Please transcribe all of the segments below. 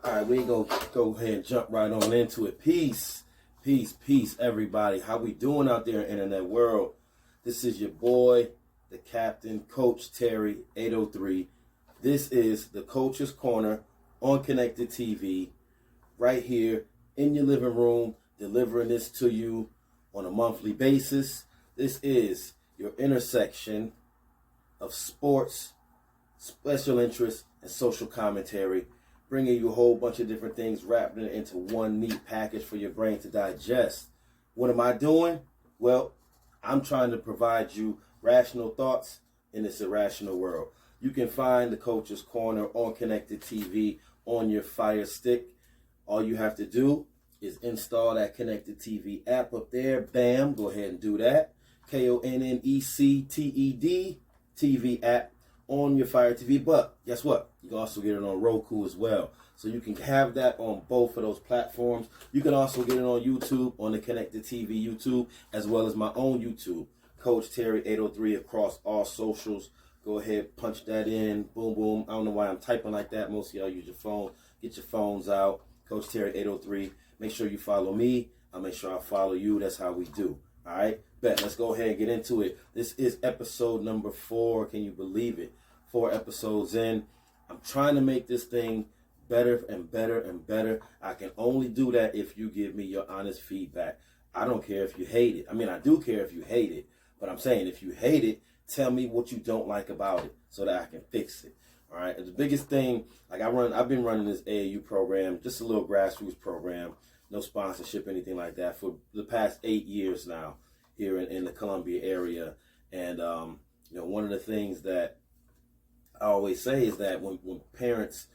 All right, we go ahead and jump right on into it. Peace, everybody. How we doing out there in the internet world? This is your boy, the captain, Coach Terry, 803. This is the Coach's Corner on Konnected TV, right here in your living room, delivering this to you on a monthly basis. This is your intersection of sports, special interest, and social commentary, bringing you a whole bunch of different things, wrapping it into one neat package for your brain to digest. What am I doing? Well, I'm trying to provide you rational thoughts in this irrational world. You can find the Coach's Corner on Konnected TV on your Fire Stick. All you have to do is install that Konnected TV app up there. Bam, go ahead and do that. Konnected TV app on your Fire TV. But guess what? You can also get it on Roku as well. So you can have that on both of those platforms. You can also get it on YouTube, on the Konnected TV YouTube, as well as my own YouTube, Coach Terry 803 across all socials. Go ahead, punch that in. Boom, boom. I don't know why I'm typing like that. Most of y'all use your phone. Get your phones out. Coach Terry 803. Make sure you follow me. I'll make sure I follow you. That's how we do. All right? Bet. Let's go ahead and get into it. This is episode number 4. Can you believe it? 4 episodes in. I'm trying to make this thing better and better and better. I can only do that if you give me your honest feedback. I don't care if you hate it. I mean, I do care if you hate it. But I'm saying if you hate it, tell me what you don't like about it so that I can fix it. All right. And the biggest thing, like I've been running this AAU program, just a little grassroots program, no sponsorship, anything like that, for the past 8 years now here in the Columbia area. And, one of the things that I always say is that when parents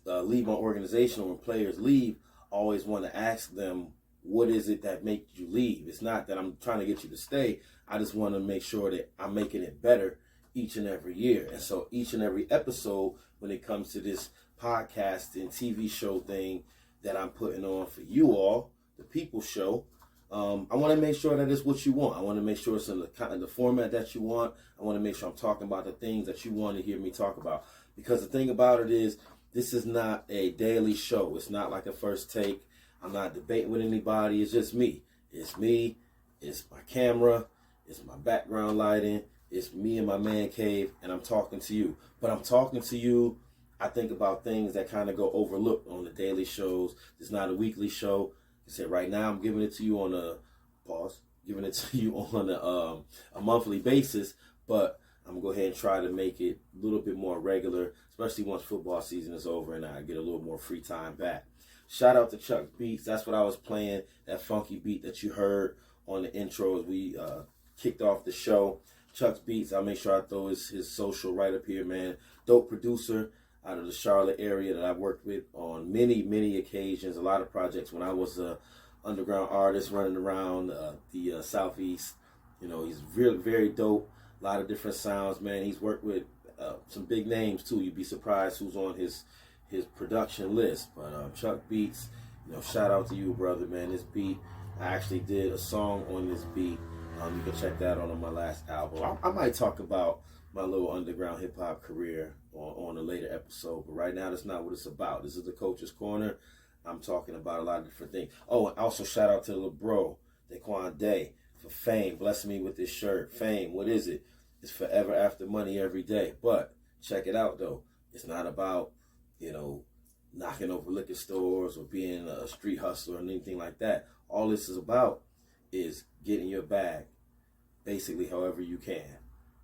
leave my organization, or when players leave, I always want to ask them, what is it that makes you leave? It's not that I'm trying to get you to stay. I just want to make sure that I'm making it better each and every year. And so each and every episode, when it comes to this podcast and TV show thing that I'm putting on for you all, the People Show, I want to make sure that it's what you want. I want to make sure it's in the format that you want. I want to make sure I'm talking about the things that you want to hear me talk about. Because the thing about it is, this is not a daily show. It's not like a first take. I'm not debating with anybody. It's just me. It's me. It's my camera. It's my background lighting. It's me in my man cave, and I'm talking to you. But I'm talking to you, I think about things that kind of go overlooked on the daily shows. It's not a weekly show. I said right now I'm giving it to you on a monthly basis, but I'm going to go ahead and try to make it a little bit more regular, especially once football season is over and I get a little more free time back. Shout out to Chuck Beats. That's what I was playing, that funky beat that you heard on the intro as we kicked off the show. Chuck's Beats, I'll make sure I throw his social right up here, man. Dope producer out of the Charlotte area that I've worked with on many, many occasions, a lot of projects when I was an underground artist running around the Southeast. He's really very dope. A lot of different sounds, man. He's worked with some big names, too. You'd be surprised who's on his production list. But Chuck Beats, shout out to you, brother, man. This beat, I actually did a song on this beat. You can check that out on my last album. I might talk about my little underground hip-hop career on a later episode, but right now that's not what it's about. This is the Coach's Corner. I'm talking about a lot of different things. Oh, and also shout out to the bro, Daquan Day, for F.A.M.E, blessing me with this shirt. F.A.M E, what is it? It's forever after money every day. But check it out, though. It's not about, knocking over liquor stores or being a street hustler or anything like that. All this is about is getting your bag, basically however you can,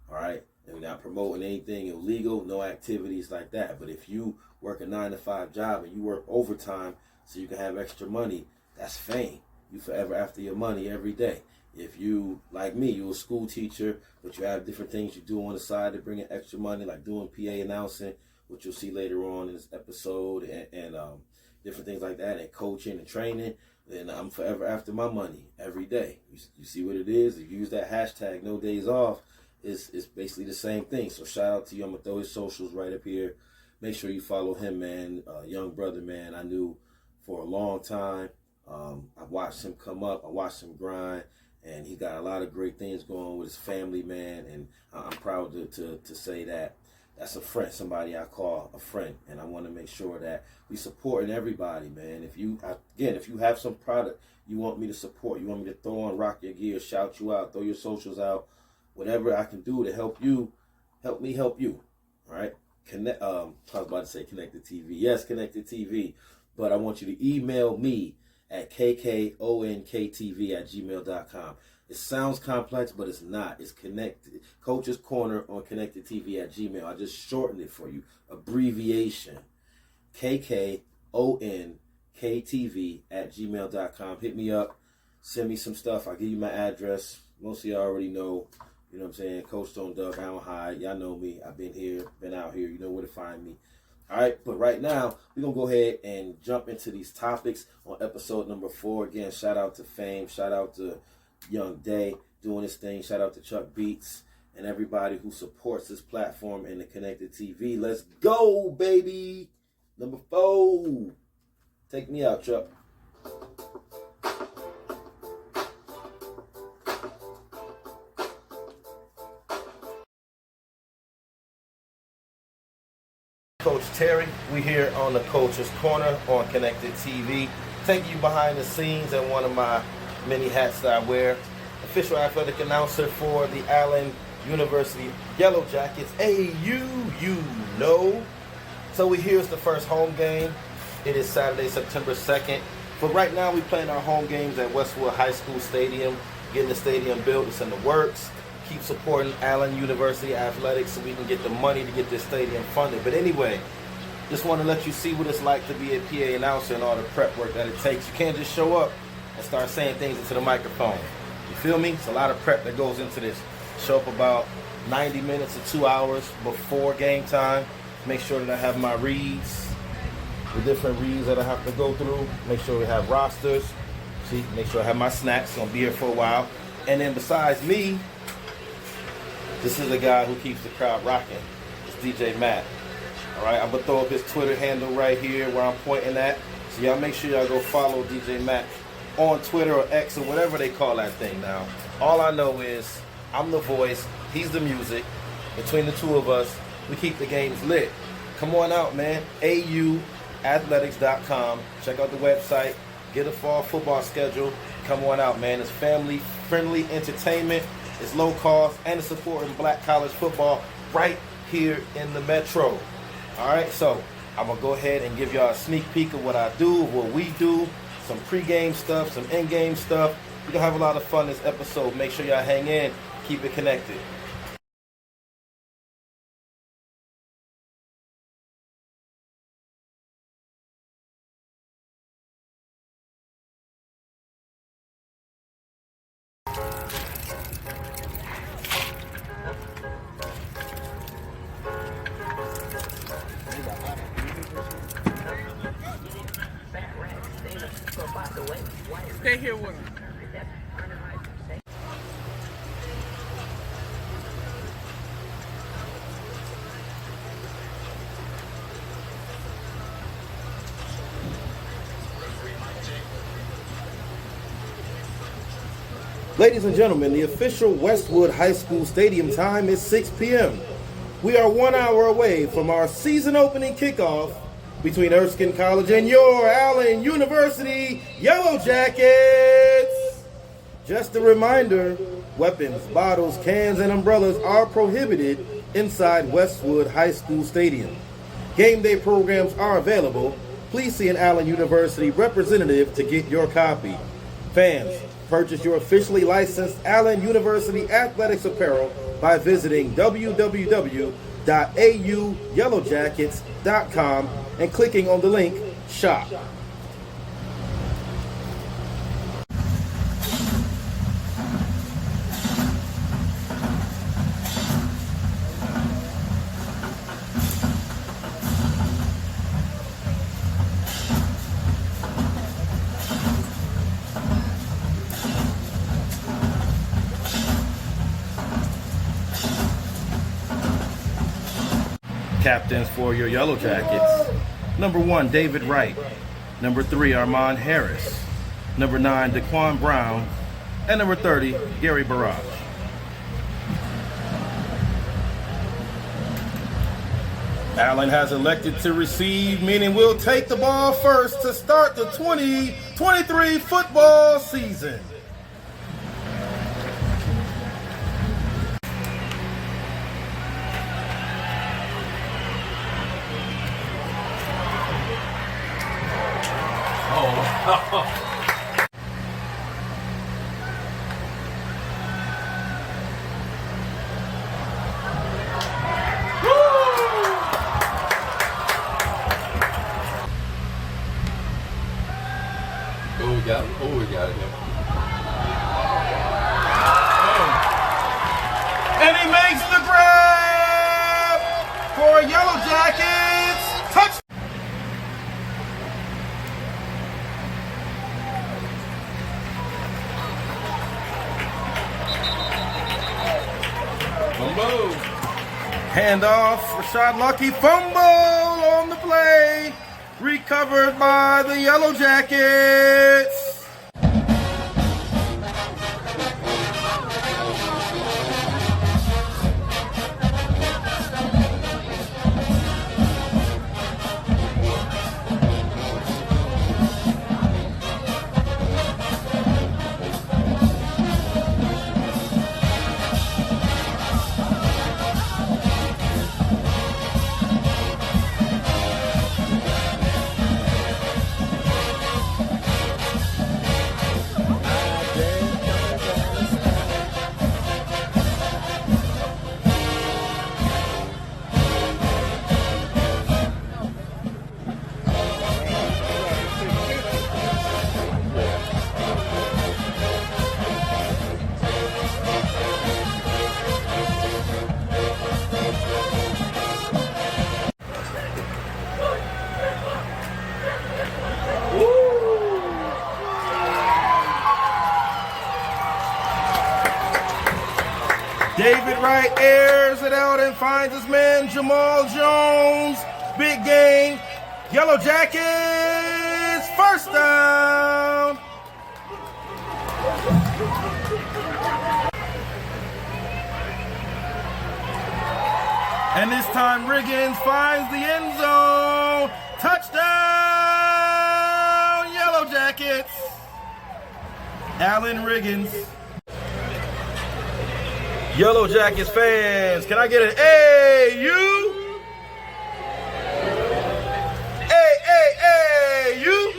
all right? And we're not promoting anything illegal, no activities like that. But if you work a 9-to-5 job and you work overtime so you can have extra money, that's F.A.M E. You forever after your money every day. If you, like me, you're a school teacher, but you have different things you do on the side to bring in extra money, like doing PA announcing, which you'll see later on in this episode, and different things like that, and coaching and training, then I'm forever after my money every day. You see what it is? If you use that hashtag, no days off, it's basically the same thing. So shout out to you. I'm going to throw his socials right up here. make sure you follow him, man. Young brother, man, I knew for a long time. I watched him come up. I watched him grind. And he got a lot of great things going with his family, man. And I'm proud to say that that's a friend, somebody I call a friend. And I want to make sure that we supporting everybody, man. If you have some product you want me to support, you want me to throw on, rock your gear, shout you out, throw your socials out, whatever I can do to help you, help me help you. All right? I was about to say Konnected TV. Yes, Konnected TV. But I want you to email me at kkonktv@gmail.com. It sounds complex, but it's not. It's connected. Coach's Corner on Konnected TV at Gmail. I just shortened it for you. Abbreviation. kkonktv@gmail.com. Hit me up. Send me some stuff. I'll give you my address. Most of y'all already know. You know what I'm saying? Coach don't duck. I don't hide. Y'all know me. I've been here, been out here. You know where to find me. All right, but right now, we're going to go ahead and jump into these topics on episode number 4. Again, shout out to F.A.M.E. Shout out to Young Day doing his thing. Shout out to Chuck Beats and everybody who supports this platform and the Konnected TV. Let's go, baby. Number 4. Take me out, Chuck. Coach Terry, we here on the Coach's Corner on Konnected TV. Taking you behind the scenes in one of my many hats that I wear. Official athletic announcer for the Allen University Yellow Jackets. AU, you know. So here's the first home game. It is Saturday, September 2nd. But right now we playing our home games at Westwood High School Stadium. Getting the stadium built. It's in the works. Keep supporting Allen University athletics so we can get the money to get this stadium funded. But anyway, just want to let you see what it's like to be a PA announcer and all the prep work that it takes. You can't just show up and start saying things into the microphone. You feel me? It's a lot of prep that goes into this. Show up about 90 minutes to 2 hours before game time. Make sure that I have my reads, the different reads that I have to go through. Make sure we have rosters. See, make sure I have my snacks. Gonna be here for a while. And then besides me, this is a guy who keeps the crowd rocking. It's DJ Matt. All right, I'm going to throw up his Twitter handle right here where I'm pointing at. So y'all make sure y'all go follow DJ Matt on Twitter or X or whatever they call that thing now. All I know is I'm the voice, he's the music. Between the two of us, we keep the games lit. Come on out, man. AUathletics.com. Check out the website. Get a fall football schedule. Come on out, man. It's family-friendly entertainment. It's low cost, and it's supporting black college football right here in the metro. All right, so I'm going to go ahead and give y'all a sneak peek of what I do, what we do, some pregame stuff, some in-game stuff. We're going to have a lot of fun this episode. Make sure y'all hang in. Keep it connected. Stay here with him. Ladies and gentlemen, the official Westwood High School Stadium time is 6 p.m. We are 1 hour away from our season opening kickoff between Erskine College and your Allen University Yellow Jackets. Just a reminder, weapons, bottles, cans, and umbrellas are prohibited inside Westwood High School Stadium. Game day programs are available. Please see an Allen University representative to get your copy. Fans, purchase your officially licensed Allen University athletics apparel by visiting www.auyellowjackets.com and clicking on the link Shop. captains for your Yellow Jackets. Number 1, David Wright. Number 3, Armand Harris. Number 9, Daquan Brown. And number 30, Gary Barrage. Allen has elected to receive, meaning we'll take the ball first to start the 2023 football season. We got it. And he makes the grab for Yellow Jackets. Touch. Fumble. Handoff, Rashad Lucky, fumble on the play. Recovered by the Yellow Jackets. David Wright airs it out and finds his man Jamal Jones. Big game. Yellow Jackets, first down. And this time Riggins finds the end zone. Touchdown, Yellow Jackets. Alan Riggins. Yellow Jackets fans, can I get an A-U? A-A-A-U?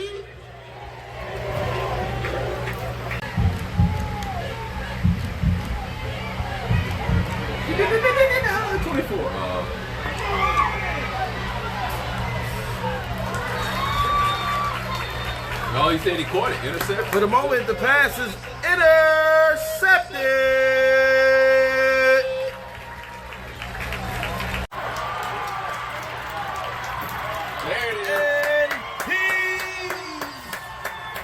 No, he said he caught it. Intercept. For the moment, the pass is intercepted. There it is. And he's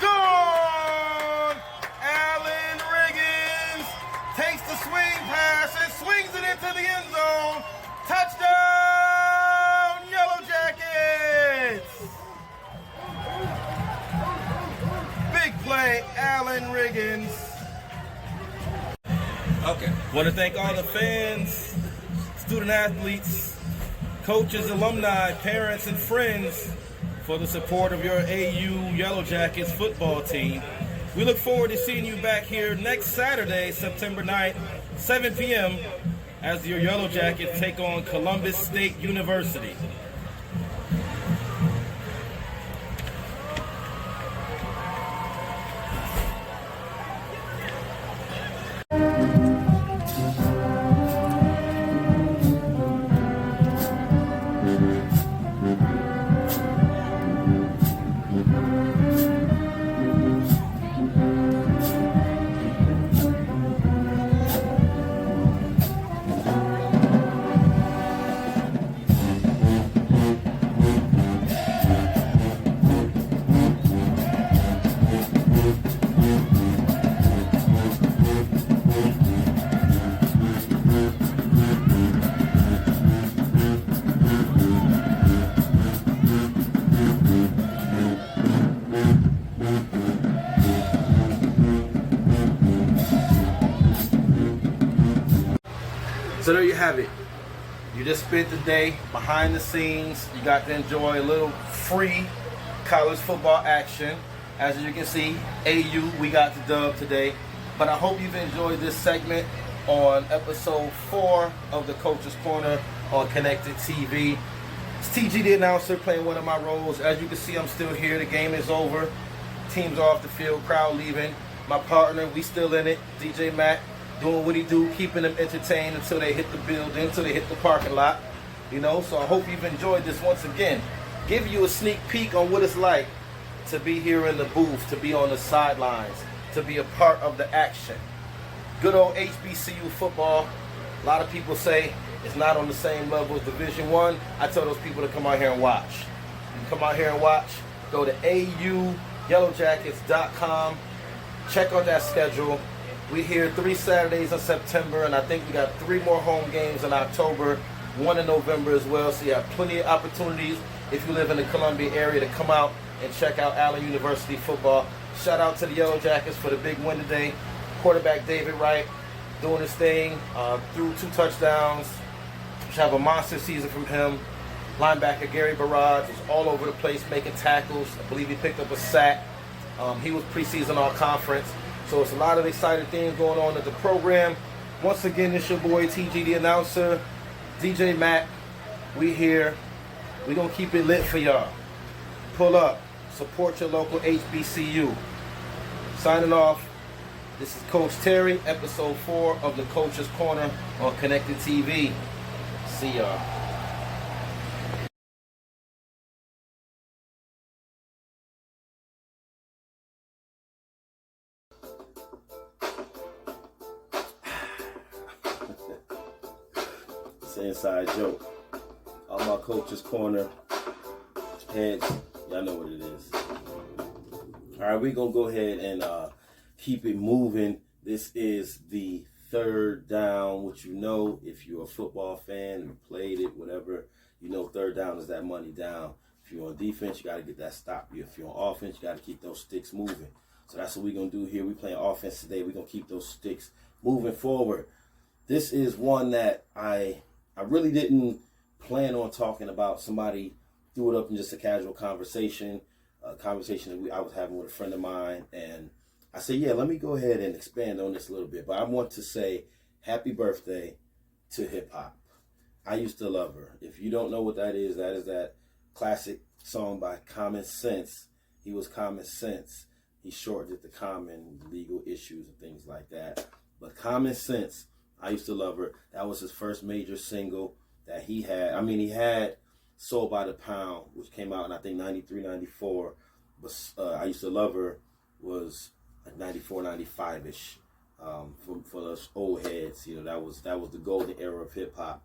gone. Alan Riggins takes the swing pass and swings it into the end zone. Touchdown, Yellow Jackets. Big play, Alan Riggins. Okay. Want to thank all the fans, student athletes, coaches, alumni, parents, and friends for the support of your AU Yellow Jackets football team. We look forward to seeing you back here next Saturday, September 9th, 7 p.m. as your Yellow Jackets take on Columbus State University. So there you have it. You just spent the day behind the scenes. You got to enjoy a little free college football action. As you can see, AU, we got the dub today. But I hope you've enjoyed this segment on episode 4 of the Coach's Corner on Konnected TV. It's TG the announcer playing one of my roles. As you can see, I'm still here. The game is over. Teams are off the field, crowd leaving. My partner, we still in it. DJ Matt doing what he do, keeping them entertained until they hit the building, until they hit the parking lot. You know, so I hope you've enjoyed this once again. Give you a sneak peek on what it's like to be here in the booth, to be on the sidelines, to be a part of the action. Good old HBCU football. A lot of people say it's not on the same level as Division I. I tell those people to come out here and watch. You come out here and watch. Go to auyellowjackets.com. Check out that schedule. We here 3 Saturdays in September, and I think we got 3 more home games in October, 1 in November as well. So you have plenty of opportunities if you live in the Columbia area to come out and check out Allen University football. Shout out to the Yellow Jackets for the big win today. Quarterback David Wright doing his thing, threw 2 touchdowns. We should have a monster season from him. Linebacker Gary Barrage was all over the place making tackles. I believe he picked up a sack. He was preseason all-conference. So it's a lot of exciting things going on at the program. Once again, it's your boy TG the announcer, DJ Mac. We here. We gonna keep it lit for y'all. Pull up. Support your local HBCU. Signing off. This is Coach Terry, episode 4 of the Coach's Corner on Konnected TV. See y'all. It's an inside joke. All my Coach's Corner heads, y'all know what it is. All right, we're going to go ahead and keep it moving. This is the 3rd down, which you know, if you're a football fan, you played it, whatever, you know 3rd down is that money down. If you're on defense, you got to get that stop. If you're on offense, you got to keep those sticks moving. So that's what we're going to do here. We're playing offense today. We're going to keep those sticks moving forward. This is one that I really didn't plan on talking about. Somebody threw it up in just a casual conversation, a conversation that I was having with a friend of mine, and I said, yeah, let me go ahead and expand on this a little bit. But I want to say happy birthday to hip-hop. I used to love her. If you don't know what that is that classic song by Common Sense. He was Common Sense. He shortened it to Common, legal issues and things like that. But Common Sense, I used to love her. That was his first major single that he had. I mean, he had Soul by the Pound, which came out in, I think, 93, 94. But I Used to Love Her was like 94, 95-ish. For those old heads, you know, that was the golden era of hip-hop.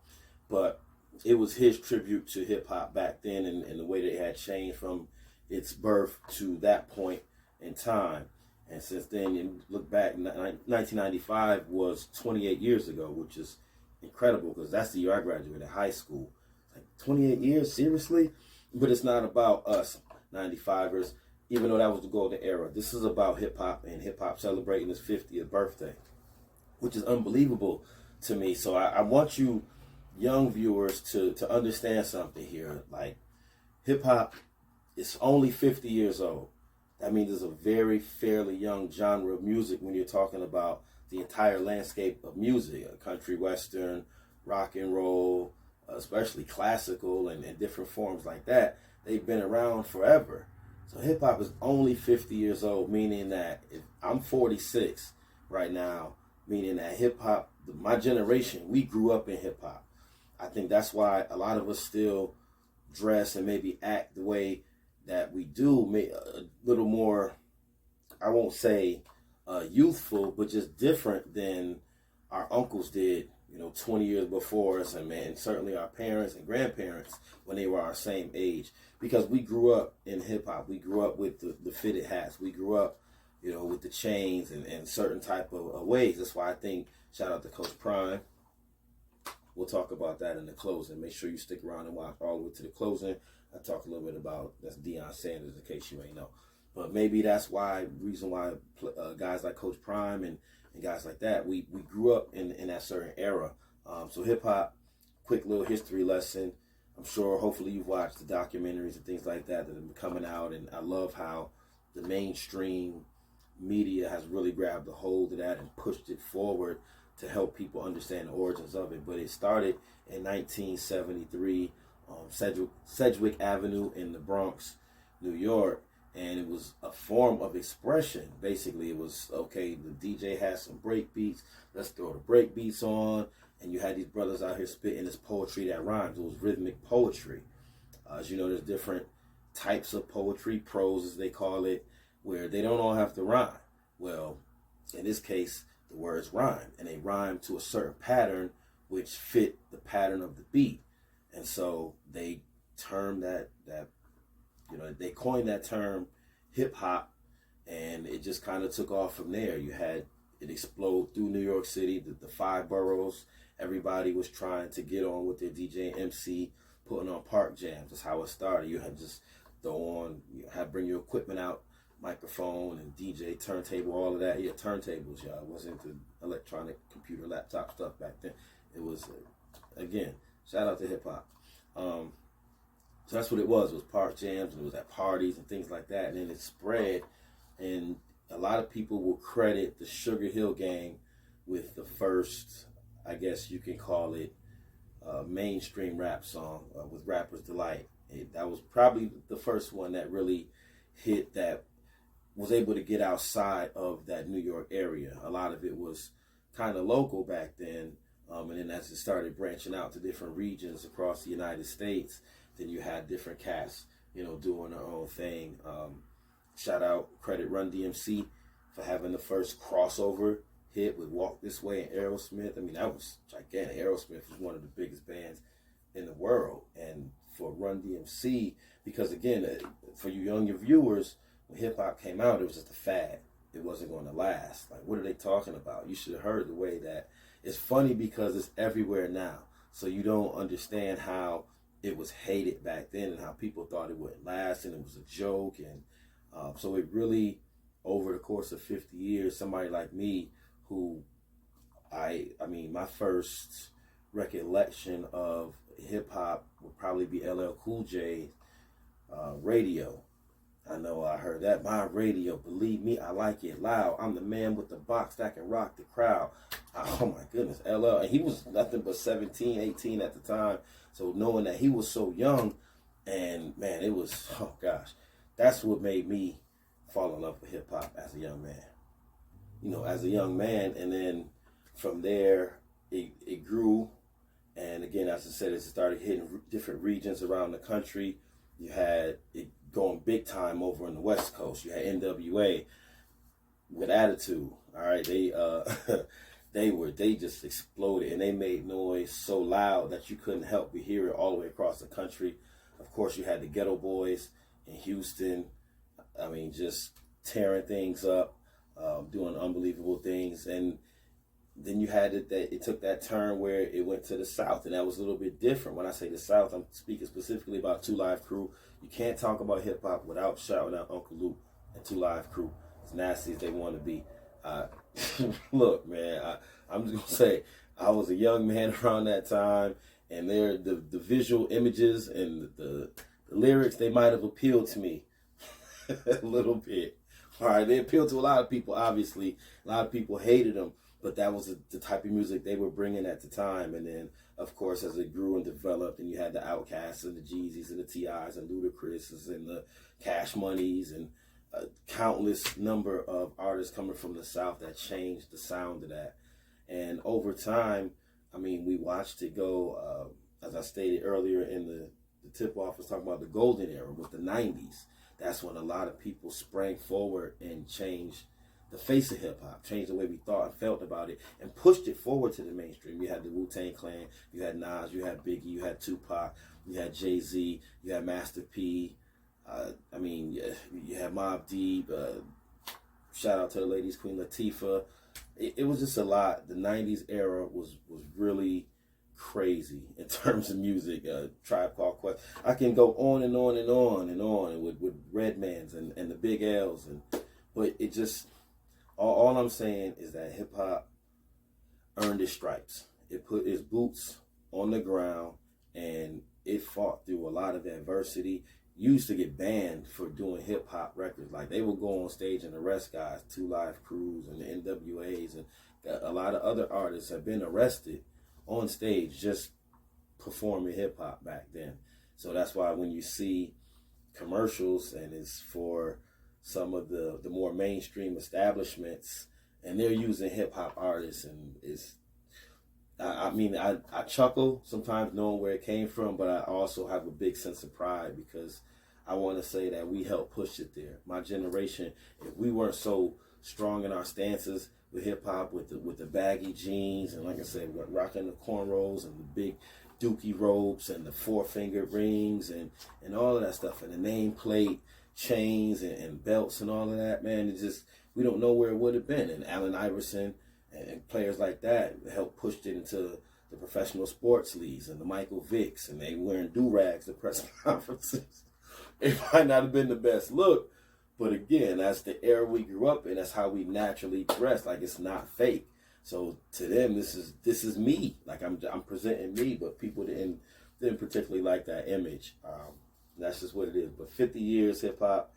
But it was his tribute to hip-hop back then, and the way that it had changed from its birth to that point in time. And since then, you look back, 1995 was 28 years ago, which is incredible because that's the year I graduated high school. Like 28 years, seriously? But it's not about us 95ers, even though that was the golden era. This is about hip-hop and hip-hop celebrating its 50th birthday, which is unbelievable to me. So I want you young viewers to understand something here. Like, hip-hop is only 50 years old. That means it's a very fairly young genre of music when you're talking about the entire landscape of music, country, western, rock and roll, especially classical and different forms like that. They've been around forever. So hip-hop is only 50 years old, meaning that if I'm 46 right now, meaning that hip-hop, my generation, we grew up in hip-hop. I think that's why a lot of us still dress and maybe act the way that we do, a little more, I won't say youthful, but just different than our uncles did, 20 years before us, and certainly our parents and grandparents when they were our same age. Because we grew up in hip-hop. We grew up with the fitted hats. We grew up, with the chains and certain type of ways. That's why I think, shout out to Coach Prime. We'll talk about that in the closing. Make sure you stick around and watch all the way to the closing. I talk a little bit about, that's Deion Sanders in case you ain't know. But maybe that's reason why guys like Coach Prime and guys like that, we grew up in that certain era So hip hop, quick little history lesson. I'm sure, hopefully, you've watched the documentaries and things like that have been coming out, and I love how the mainstream media has really grabbed a hold of that and pushed it forward to help people understand the origins of it. But it started in 1973 on Sedgwick Avenue in the Bronx, New York, and it was a form of expression. Basically, it was, okay, the DJ has some break beats, let's throw the break beats on, and you had these brothers out here spitting this poetry that rhymes. It was rhythmic poetry. As you know, there's different types of poetry, prose as they call it, where they don't all have to rhyme. Well, in this case, the words rhyme, and they rhyme to a certain pattern which fit the pattern of the beat. And so they term that they coined that term hip hop, and it just kind of took off from there. You had it explode through New York City, the five boroughs. Everybody was trying to get on with their DJ and MC, putting on park jams. That's how it started. You had just throw on, you had bring your equipment out, microphone and DJ, turntable, all of that. Yeah, turntables, y'all. It wasn't the electronic computer, laptop stuff back then. It was, again, shout out to hip hop. So that's what it was. It was park jams, and it was at parties and things like that. And then it spread, and a lot of people will credit the Sugar Hill Gang with the first, I guess you can call it, mainstream rap song with Rapper's Delight. That was probably the first one that really hit, that was able to get outside of that New York area. A lot of it was kind of local back then, and then as it started branching out to different regions across the United States, then you had different cats, doing their own thing. Shout out, credit Run DMC for having the first crossover hit with Walk This Way and Aerosmith. I mean, that was gigantic. Aerosmith was one of the biggest bands in the world. And for Run DMC, because again, for you younger viewers, when hip hop came out, it was just a fad. It wasn't going to last. Like, what are they talking about? You should have heard the way that it's funny, because it's everywhere now. So you don't understand how it was hated back then and how people thought it wouldn't last and it was a joke. And so it really, over the course of 50 years, somebody like me, who I mean, my first recollection of hip hop would probably be LL Cool J Radio. I know I heard that. My radio, believe me, I like it loud. I'm the man with the box that can rock the crowd. Oh my goodness, LL. And he was nothing but 17, 18 at the time. So knowing that he was so young, and man, it was, oh gosh, that's what made me fall in love with hip hop as a young man. As a young man, and then from there, it grew. And again, as I said, it started hitting different regions around the country. You had it going big time over in the West Coast. You had NWA with Attitude. All right, they just exploded, and they made noise so loud that you couldn't help but hear it all the way across the country. Of course, you had the Ghetto Boys in Houston. I mean, just tearing things up, doing unbelievable things. And then you had it took that turn where it went to the South, and that was a little bit different. When I say the South, I'm speaking specifically about Two Live Crew. You can't talk about hip hop without shouting out Uncle Luke and Two Live Crew, as nasty as they want to be. Look, man, I'm just gonna say, I was a young man around that time, and the visual images and the lyrics, they might have appealed to me a little bit. All right, they appealed to a lot of people. Obviously, a lot of people hated them. But that was the type of music they were bringing at the time. And then, of course, as it grew and developed, and you had the Outkast and the Jeezys and the T.I.s and Ludacris and the Cash Moneys and a countless number of artists coming from the South that changed the sound of that. And over time, I mean, we watched it go, as I stated earlier in the tip-off, was talking about the golden era with the 90s. That's when a lot of people sprang forward and changed the face of hip-hop, changed the way we thought and felt about it, and pushed it forward to the mainstream. You had the Wu-Tang Clan, you had Nas, you had Biggie, you had Tupac, you had Jay-Z, you had Master P, you had Mobb Deep, shout out to the ladies, Queen Latifah. It was just a lot. The 90s era was really crazy in terms of music. Tribe Called Quest. I can go on and on and on and on with Redmans and the Big L's, but it just... All I'm saying is that hip-hop earned its stripes. it put its boots on the ground, and it fought through a lot of adversity. Used to get banned for doing hip hop records. Like, they would go on stage and arrest guys, 2 Live Crews and the NWAs, and a lot of other artists have been arrested on stage just performing hip hop back then. So that's why when you see commercials and it's for some of the more mainstream establishments and they're using hip hop artists, and I chuckle sometimes knowing where it came from, but I also have a big sense of pride because I want to say that we helped push it there. My generation, if we weren't so strong in our stances with hip hop, with the baggy jeans, and like I said, rocking the cornrows and the big dookie ropes and the 4-finger rings and all of that stuff, and the nameplate chains and belts and all of that, man, it just, we don't know where it would have been. And Allen Iverson and players like that helped push it into the professional sports leagues and the Michael Vicks, and they wearing do-rags to press conferences. It might not have been the best look, but again, that's the era we grew up in. That's how we naturally dress. Like, it's not fake. So to them, this is me. Like, I'm presenting me, but people didn't particularly like that image. That's just what it is. But 50 years hip hop,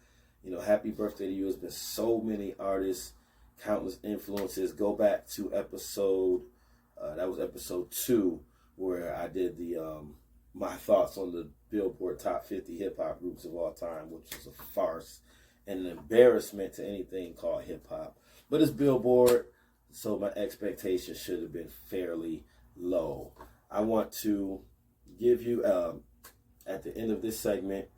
happy birthday to you. There's been so many artists, countless influences. Go back to episode 2, where I did the my thoughts on the Billboard Top 50 hip hop groups of all time, which is a farce and an embarrassment to anything called hip hop. But it's Billboard, so my expectations should have been fairly low. I want to give you, at the end of this segment,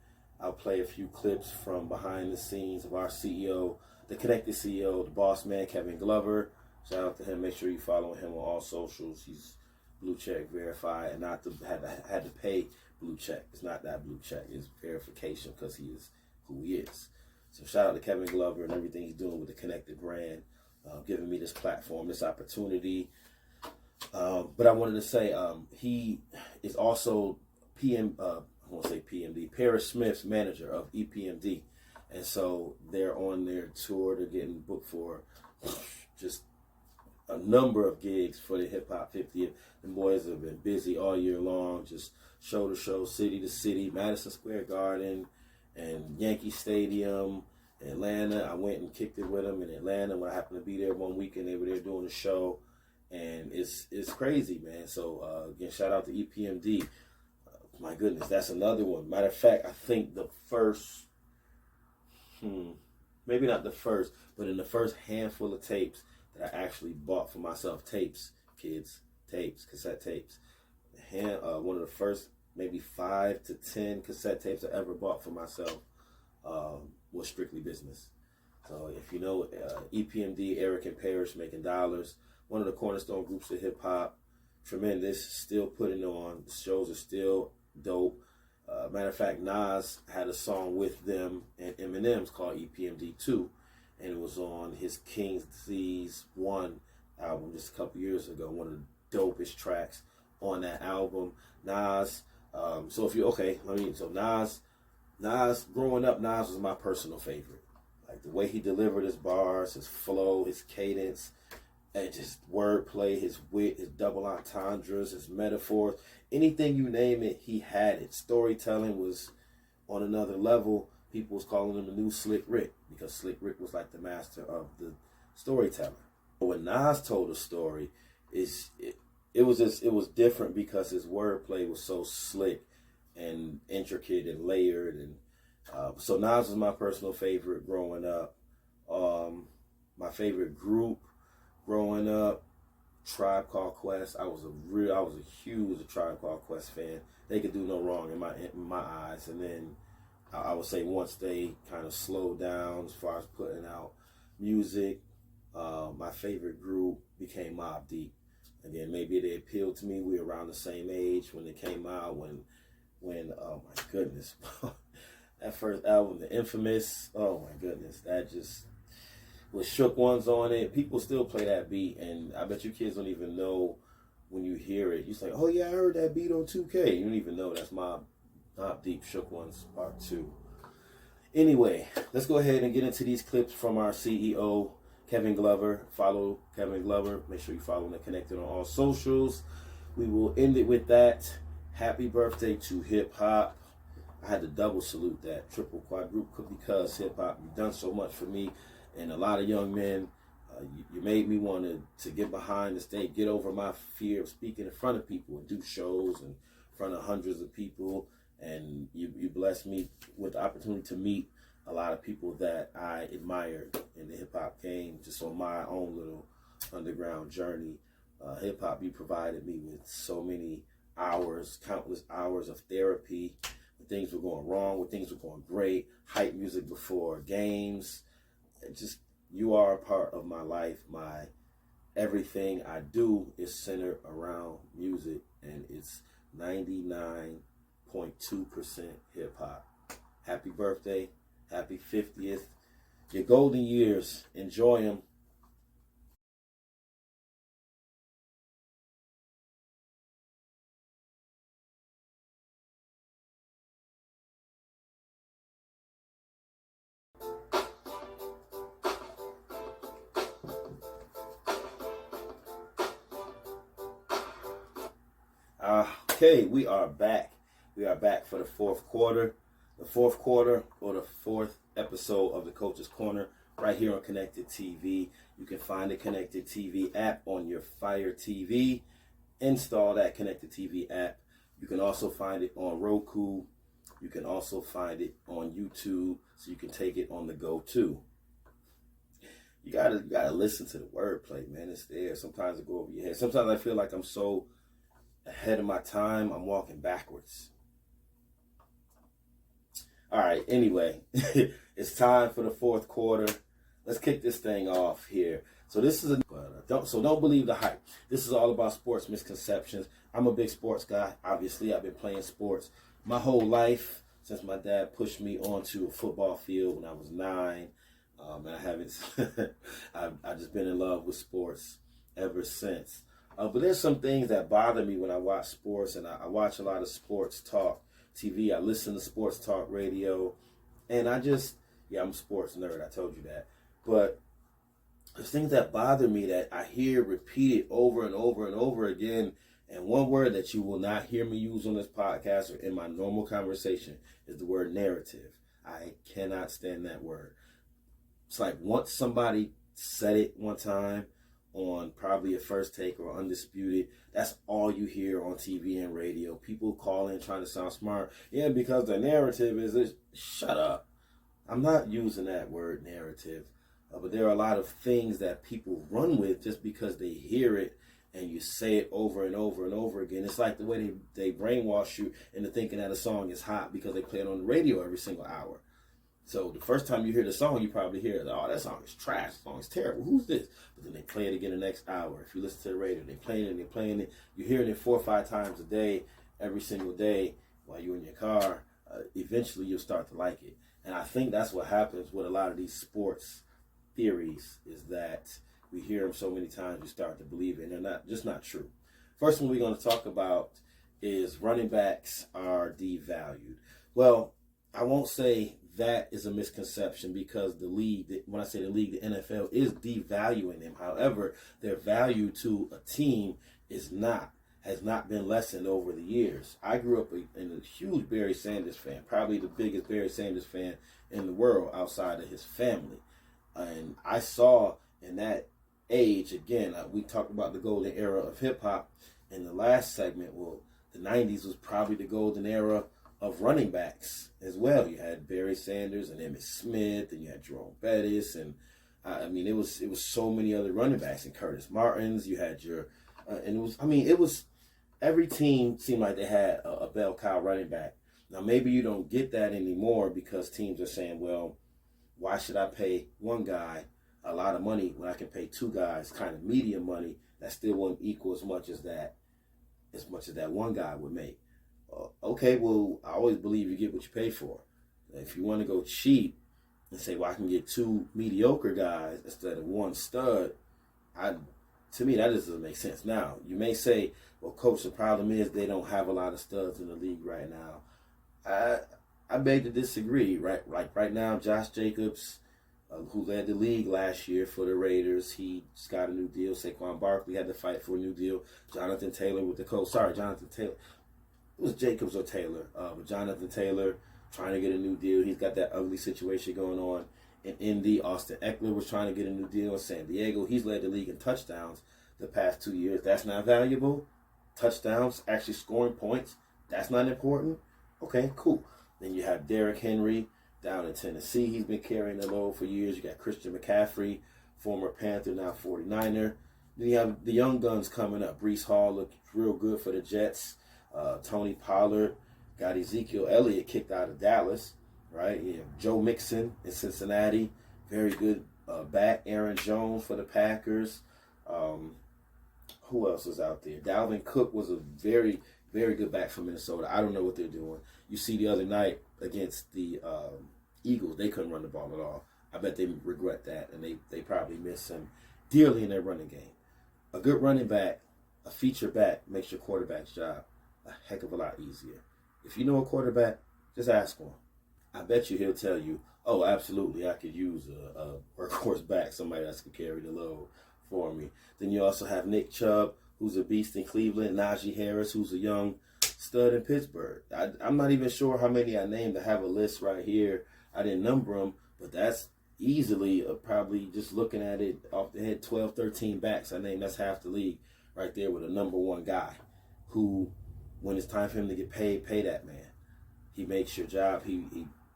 I'll play a few clips from behind the scenes of our CEO, the Konnected CEO, the boss man, Kevin Glover. Shout out to him. Make sure you follow him on all socials. He's blue check verified, and not to had to pay blue check. It's not that blue check. It's verification because he is who he is. So shout out to Kevin Glover and everything he's doing with the Konnected brand, giving me this platform, this opportunity. But I wanted to say he is also I won't say PMD, Paris Smith's manager of EPMD. And so they're on their tour. They're getting booked for just a number of gigs for the Hip Hop 50th. The boys have been busy all year long, just show to show, city to city, Madison Square Garden and Yankee Stadium, Atlanta. I went and kicked it with them in Atlanta when I happened to be there one weekend. They were there doing a show, and it's crazy, man. So again, shout out to EPMD. My goodness, that's another one. Matter of fact, I think the first, maybe not the first, but in the first handful of tapes that I actually bought for myself, cassette tapes. One of the first maybe 5 to 10 cassette tapes I ever bought for myself was Strictly Business. So if you know EPMD, Eric and Parrish making dollars, one of the cornerstone groups of hip hop, tremendous, still putting on. The shows are still dope. Matter of fact, Nas had a song with them and Eminem's called EPMD 2, and it was on his King's Disease 1 album just a couple years ago. One of the dopest tracks on that album. Nas. Nas, growing up, Nas was my personal favorite. Like the way he delivered his bars, his flow, his cadence, and just wordplay, his wit, his double entendres, his metaphors, anything you name it, he had it. Storytelling was on another level. People was calling him the new Slick Rick because Slick Rick was like the master of the storyteller. But when Nas told a story, it was different because his wordplay was so slick and intricate and layered, and so Nas was my personal favorite growing up. My favorite group growing up, Tribe Called Quest. I was a huge Tribe Called Quest fan. They could do no wrong in my eyes. And then I would say once they kind of slowed down as far as putting out music, my favorite group became Mobb Deep. Again, maybe they appealed to me. We were around the same age when they came out. When oh my goodness, that first album, The Infamous. Oh my goodness, that just with Shook Ones on it. People still play that beat, and I bet you kids don't even know when you hear it. You say, "Oh yeah, I heard that beat on 2K." You don't even know that's Mobb Deep, Shook Ones Part 2. Anyway, let's go ahead and get into these clips from our CEO, Kevin Glover. Follow Kevin Glover. Make sure you follow him and Konnected on all socials. we will end it with that. Happy birthday to hip hop. I had to double salute that, triple quadruple, because hip hop, you've done so much for me and a lot of young men. You made me want to get behind the stage, get over my fear of speaking in front of people and do shows in front of hundreds of people. And you blessed me with the opportunity to meet a lot of people that I admired in the hip hop game, just on my own little underground journey. Hip hop, you provided me with so many hours, countless hours of therapy. When things were going wrong, when things were going great, hype music before games. You are a part of my life. My everything I do is centered around music, and it's 99.2% hip hop. Happy birthday. Happy 50th. Your golden years. Enjoy them. Okay, we are back. We are back for the fourth quarter. The fourth quarter, or the fourth episode of the Coach's Corner, right here on Konnected TV. You can find the Konnected TV app on your Fire TV. Install that Konnected TV app. You can also find it on Roku. You can also find it on YouTube, so you can take it on the go too. You gotta listen to the wordplay, man. It's there. Sometimes it go over your head. Sometimes I feel like I'm so ahead of my time, I'm walking backwards. All right, anyway, it's time for the fourth quarter. Let's kick this thing off here. So this is don't believe the hype. This is all about sports misconceptions. I'm a big sports guy. Obviously, I've been playing sports my whole life since my dad pushed me onto a football field when I was 9. And I haven't. I've just been in love with sports ever since. But there's some things that bother me when I watch sports, and I watch a lot of sports talk TV. I listen to sports talk radio, and I'm a sports nerd. I told you that. But there's things that bother me that I hear repeated over and over and over again. And one word that you will not hear me use on this podcast or in my normal conversation is the word narrative. I cannot stand that word. It's like once somebody said it one time on probably a First Take or Undisputed, that's all you hear on TV and radio. People calling trying to sound smart. Yeah, because the narrative is this. Shut up. I'm not using that word narrative. But there are a lot of things that people run with just because they hear it and you say it over and over and over again. It's like the way they brainwash you into thinking that a song is hot because they play it on the radio every single hour. So the first time you hear the song, you probably hear, oh, that song is trash. That song is terrible. Who's this? But then they play it again the next hour. If you listen to the radio, they're playing it. You're hearing it 4 or 5 times a day, every single day while you're in your car. Eventually, you'll start to like it. And I think that's what happens with a lot of these sports theories, is that we hear them so many times, we start to believe it. And they're not true. First one we're going to talk about is running backs are devalued. Well, I won't say that is a misconception, because the league, when I say the league, the NFL is devaluing them. However, their value to a team has not been lessened over the years. I grew up in a huge Barry Sanders fan, probably the biggest Barry Sanders fan in the world outside of his family. And I saw in that age, again, we talked about the golden era of hip hop in the last segment. Well, the 90s was probably the golden era of running backs as well. You had Barry Sanders and Emmitt Smith, and you had Jerome Bettis, and it was so many other running backs, and Curtis Martins. You had it was every team seemed like they had a bell cow running back. Now maybe you don't get that anymore because teams are saying, well, why should I pay one guy a lot of money when I can pay 2 guys kind of medium money that still won't equal as much as that one guy would make? Okay, well, I always believe you get what you pay for. If you want to go cheap and say, well, I can get 2 mediocre guys instead of 1 stud, to me, that doesn't make sense. Now, you may say, well, Coach, the problem is they don't have a lot of studs in the league right now. I beg to disagree. Right now, Josh Jacobs, who led the league last year for the Raiders. He just got a new deal. Saquon Barkley had to fight for a new deal. Jonathan Taylor with the Colts. Sorry, Jonathan Taylor. It was Jacobs or Taylor. But Jonathan Taylor trying to get a new deal. He's got that ugly situation going on in Indy. Austin Eckler was trying to get a new deal in San Diego. He's led the league in touchdowns the past 2 years. That's not valuable. Touchdowns, actually scoring points, that's not important. Okay, cool. Then you have Derrick Henry down in Tennessee. He's been carrying the load for years. You got Christian McCaffrey, former Panther, now 49er. Then you have the young guns coming up. Breece Hall looked real good for the Jets. Tony Pollard. Got Ezekiel Elliott kicked out of Dallas, right? You have Joe Mixon in Cincinnati. Very good back. Aaron Jones for the Packers. Who else is out there? Dalvin Cook was a very, very good back for Minnesota. I don't know what they're doing. You see the other night against the Eagles, they couldn't run the ball at all. I bet they regret that, and they probably miss him dearly in their running game. A good running back, a feature back, makes your quarterback's job a heck of a lot easier. If you know a quarterback, just ask him. I bet you he'll tell you, oh, absolutely, I could use a workhorse back, somebody that could carry the load for me. Then you also have Nick Chubb, who's a beast in Cleveland, Najee Harris, who's a young stud in Pittsburgh. I'm not even sure how many I named. I have a list right here. I didn't number them, but that's easily probably just looking at it off the head, 12, 13 backs. I named that's half the league right there with a number one guy who, when it's time for him to get paid, pay that man. He makes your job. He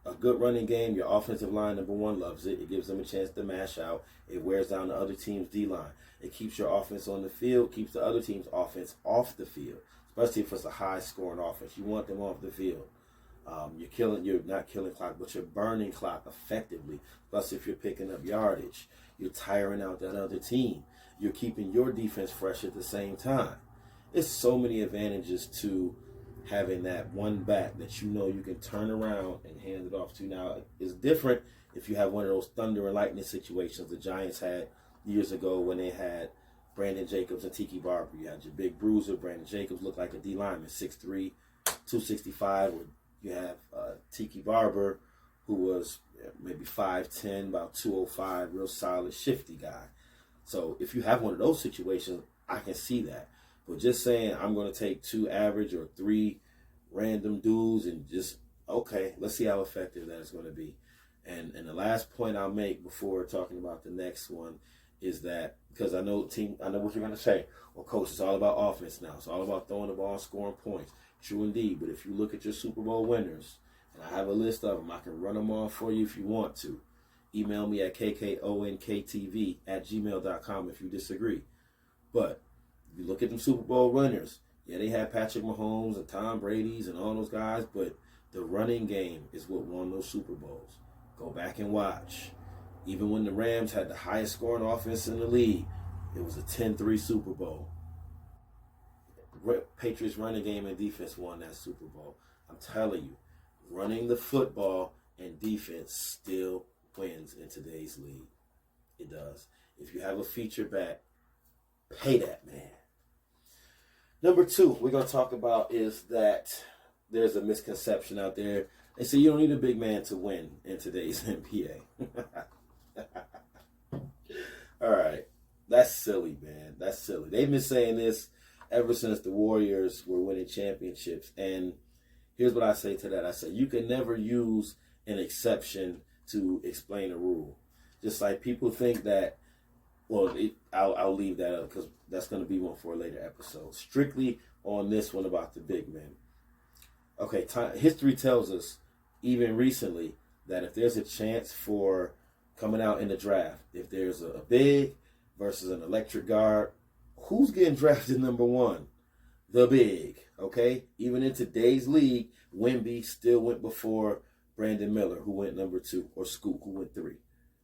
a good running game. Your offensive line, number one, loves it. It gives them a chance to mash out. It wears down the other team's D-line. It keeps your offense on the field, keeps the other team's offense off the field, especially if it's a high-scoring offense. You want them off the field. You're not killing clock, but you're burning clock effectively. Plus, if you're picking up yardage, you're tiring out that other team. You're keeping your defense fresh at the same time. It's so many advantages to having that one back that you know you can turn around and hand it off to. Now, it's different if you have one of those thunder and lightning situations the Giants had years ago when they had Brandon Jacobs and Tiki Barber. You had your big bruiser. Brandon Jacobs looked like a D lineman, 6'3", 265. You have Tiki Barber, who was maybe 5'10", about 205, real solid, shifty guy. So if you have one of those situations, I can see that. But just saying I'm going to take 2 average or 3 random dudes and just, okay, let's see how effective that is going to be. And the last point I'll make before talking about the next one is that, because I know what you're going to say. Well, Coach, it's all about offense now. It's all about throwing the ball and scoring points. True indeed. But if you look at your Super Bowl winners, and I have a list of them, I can run them off for you if you want to. Email me at kkonktv@gmail.com if you disagree. But if you look at them Super Bowl runners, yeah, they had Patrick Mahomes and Tom Brady's and all those guys, but the running game is what won those Super Bowls. Go back and watch. Even when the Rams had the highest scoring offense in the league, it was a 10-3 Super Bowl. Patriots running game and defense won that Super Bowl. I'm telling you, running the football and defense still wins in today's league. It does. If you have a feature back, pay that man. Number 2 we're going to talk about is that there's a misconception out there. They say you don't need a big man to win in today's NBA. All right. That's silly, man. That's silly. They've been saying this ever since the Warriors were winning championships. And here's what I say to that. I say you can never use an exception to explain a rule. Just like people think that, well, I'll leave that up because that's going to be one for a later episode. Strictly on this one about the big men. Okay, history tells us, even recently, that if there's a chance for coming out in the draft, if there's a big versus an electric guard, who's getting drafted number 1? The big, okay? Even in today's league, Wemby still went before Brandon Miller, who went number 2, or Scoot, who went 3.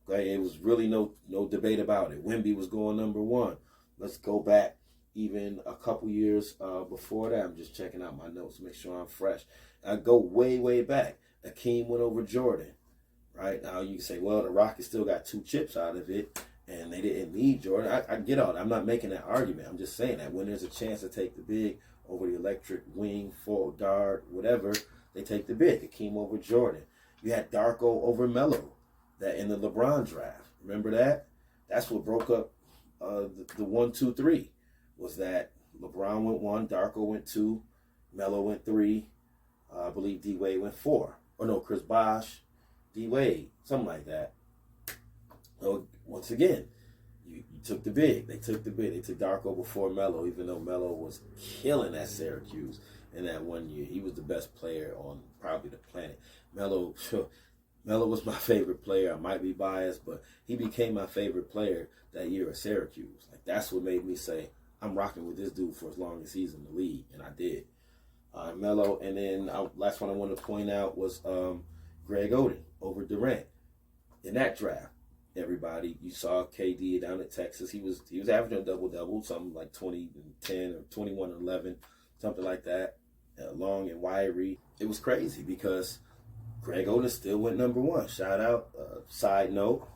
Okay, it was really no debate about it. Wemby was going number 1. Let's go back even a couple years before that. I'm just checking out my notes to make sure I'm fresh. I go way, way back. Akeem went over Jordan, right? Now you can say, well, the Rockets still got 2 chips out of it, and they didn't need Jordan. I get all that. I'm not making that argument. I'm just saying that when there's a chance to take the big over the electric wing, forward guard, whatever, they take the big. Akeem over Jordan. You had Darko over Melo. that in the LeBron draft. Remember that? That's what broke up the 1, 2, 3. Was that LeBron went 1, Darko went 2, Melo went 3, I believe D Wade went 4. Or no, Chris Bosh, D Wade, something like that. So once again, you took the big. They took the big. They took Darko before Melo, even though Melo was killing at Syracuse in that 1 year. He was the best player on probably the planet. Melo was my favorite player. I might be biased, but he became my favorite player that year at Syracuse. Like, that's what made me say, I'm rocking with this dude for as long as he's in the league, and I did. Melo, and then last one I wanted to point out was Greg Oden over Durant in that draft. Everybody, you saw KD down at Texas. He was averaging a double-double, something like 20 and 10 or 21 and 11, something like that. Long and wiry. It was crazy because Greg Oden still went number 1. Shout out. Side note,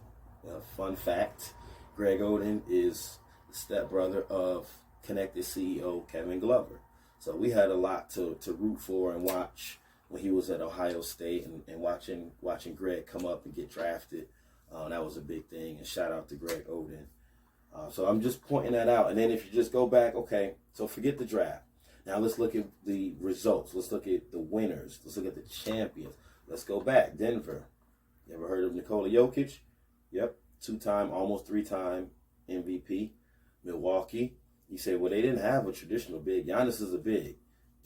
fun fact: Greg Oden is the stepbrother of Konnected CEO Kevin Glover. So we had a lot to root for and watch when he was at Ohio State, and watching Greg come up and get drafted. That was a big thing, and shout out to Greg Oden. So I'm just pointing that out. And then if you just go back, okay, so forget the draft. Now let's look at the results. Let's look at the winners. Let's look at the champions. Let's go back. Denver. You ever heard of Nikola Jokic? Yep. 2-time, almost 3-time MVP. Milwaukee. You say, well, they didn't have a traditional big. Giannis is a big.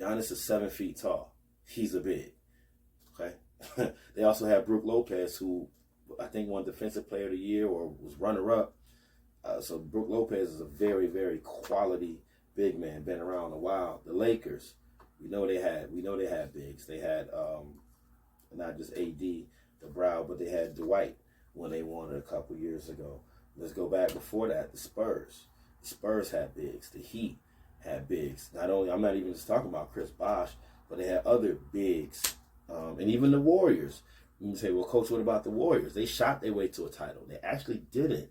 Giannis is 7 feet tall. He's a big. Okay. They also have Brook Lopez, who I think won Defensive Player of the Year or was runner-up. So Brook Lopez is a very, very quality big man. Been around a while. The Lakers, we know they had bigs. They had not just AD, the Brow, but they had Dwight when they won it a couple years ago. Let's go back before that. The Spurs. The Spurs had bigs. The Heat had bigs. Not only, I'm not even just talking about Chris Bosh, but they had other bigs. And even the Warriors. You say, well, Coach, what about the Warriors? They shot their way to a title. They actually didn't.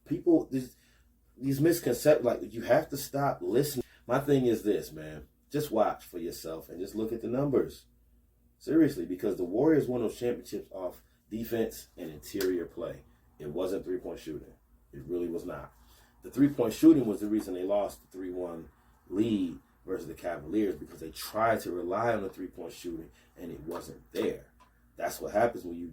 People, these misconceptions, like, you have to stop listening. My thing is this, man. Just watch for yourself and just look at the numbers. Seriously, because the Warriors won those championships off defense and interior play. It wasn't three-point shooting. It really was not. The three-point shooting was the reason they lost the 3-1 lead versus the Cavaliers, because they tried to rely on the three-point shooting and it wasn't there. That's what happens when you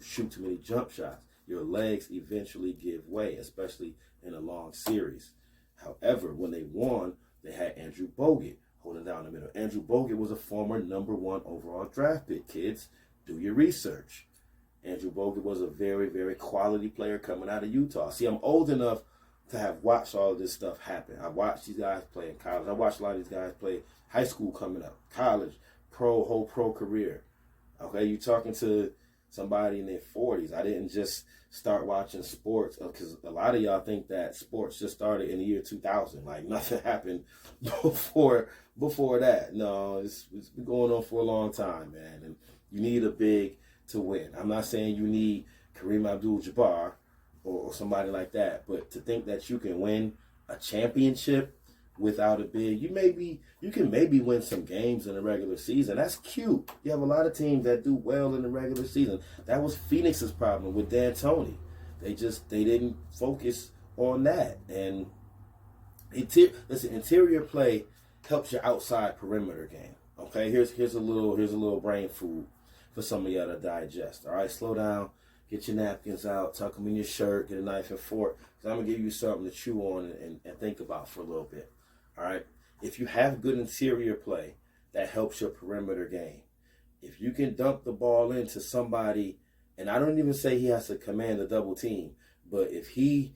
shoot too many jump shots. Your legs eventually give way, especially in a long series. However, when they won, they had Andrew Bogut holding down the middle. Andrew Bogut was a former #1 overall draft pick, kids. Do your research. Andrew Bogut was a very, very quality player coming out of Utah. See, I'm old enough to have watched all of this stuff happen. I watched these guys play in college. I watched a lot of these guys play high school coming up, college, whole pro career. Okay, you're talking to somebody in their 40s. I didn't just start watching sports because a lot of y'all think that sports just started in the year 2000. Like, nothing happened before that. No, it's been going on for a long time, man. And you need a big to win. I'm not saying you need Kareem Abdul-Jabbar or somebody like that, but to think that you can win a championship without a big, you can maybe win some games in the regular season. That's cute. You have a lot of teams that do well in the regular season. That was Phoenix's problem with D'Antoni. They didn't focus on that. And interior play helps your outside perimeter game. Okay, here's a little brain food for some of y'all to digest. All right, slow down. Get your napkins out, tuck them in your shirt, get a knife and fork. Because I'm going to give you something to chew on and think about for a little bit. All right? If you have good interior play, that helps your perimeter game. If you can dump the ball into somebody, and I don't even say he has to command a double team, but if he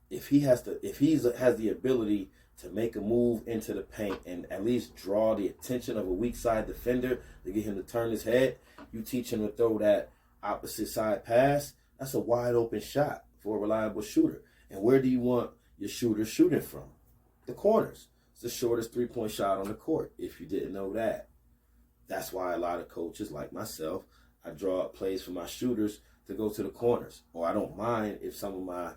has the ability to make a move into the paint and at least draw the attention of a weak side defender to get him to turn his head, you teach him to throw that opposite side pass, that's a wide open shot for a reliable shooter. And where do you want your shooter shooting from? The corners. It's the shortest 3-point shot on the court, if you didn't know that. That's why a lot of coaches like myself, I draw up plays for my shooters to go to the corners. Or I don't mind if some of my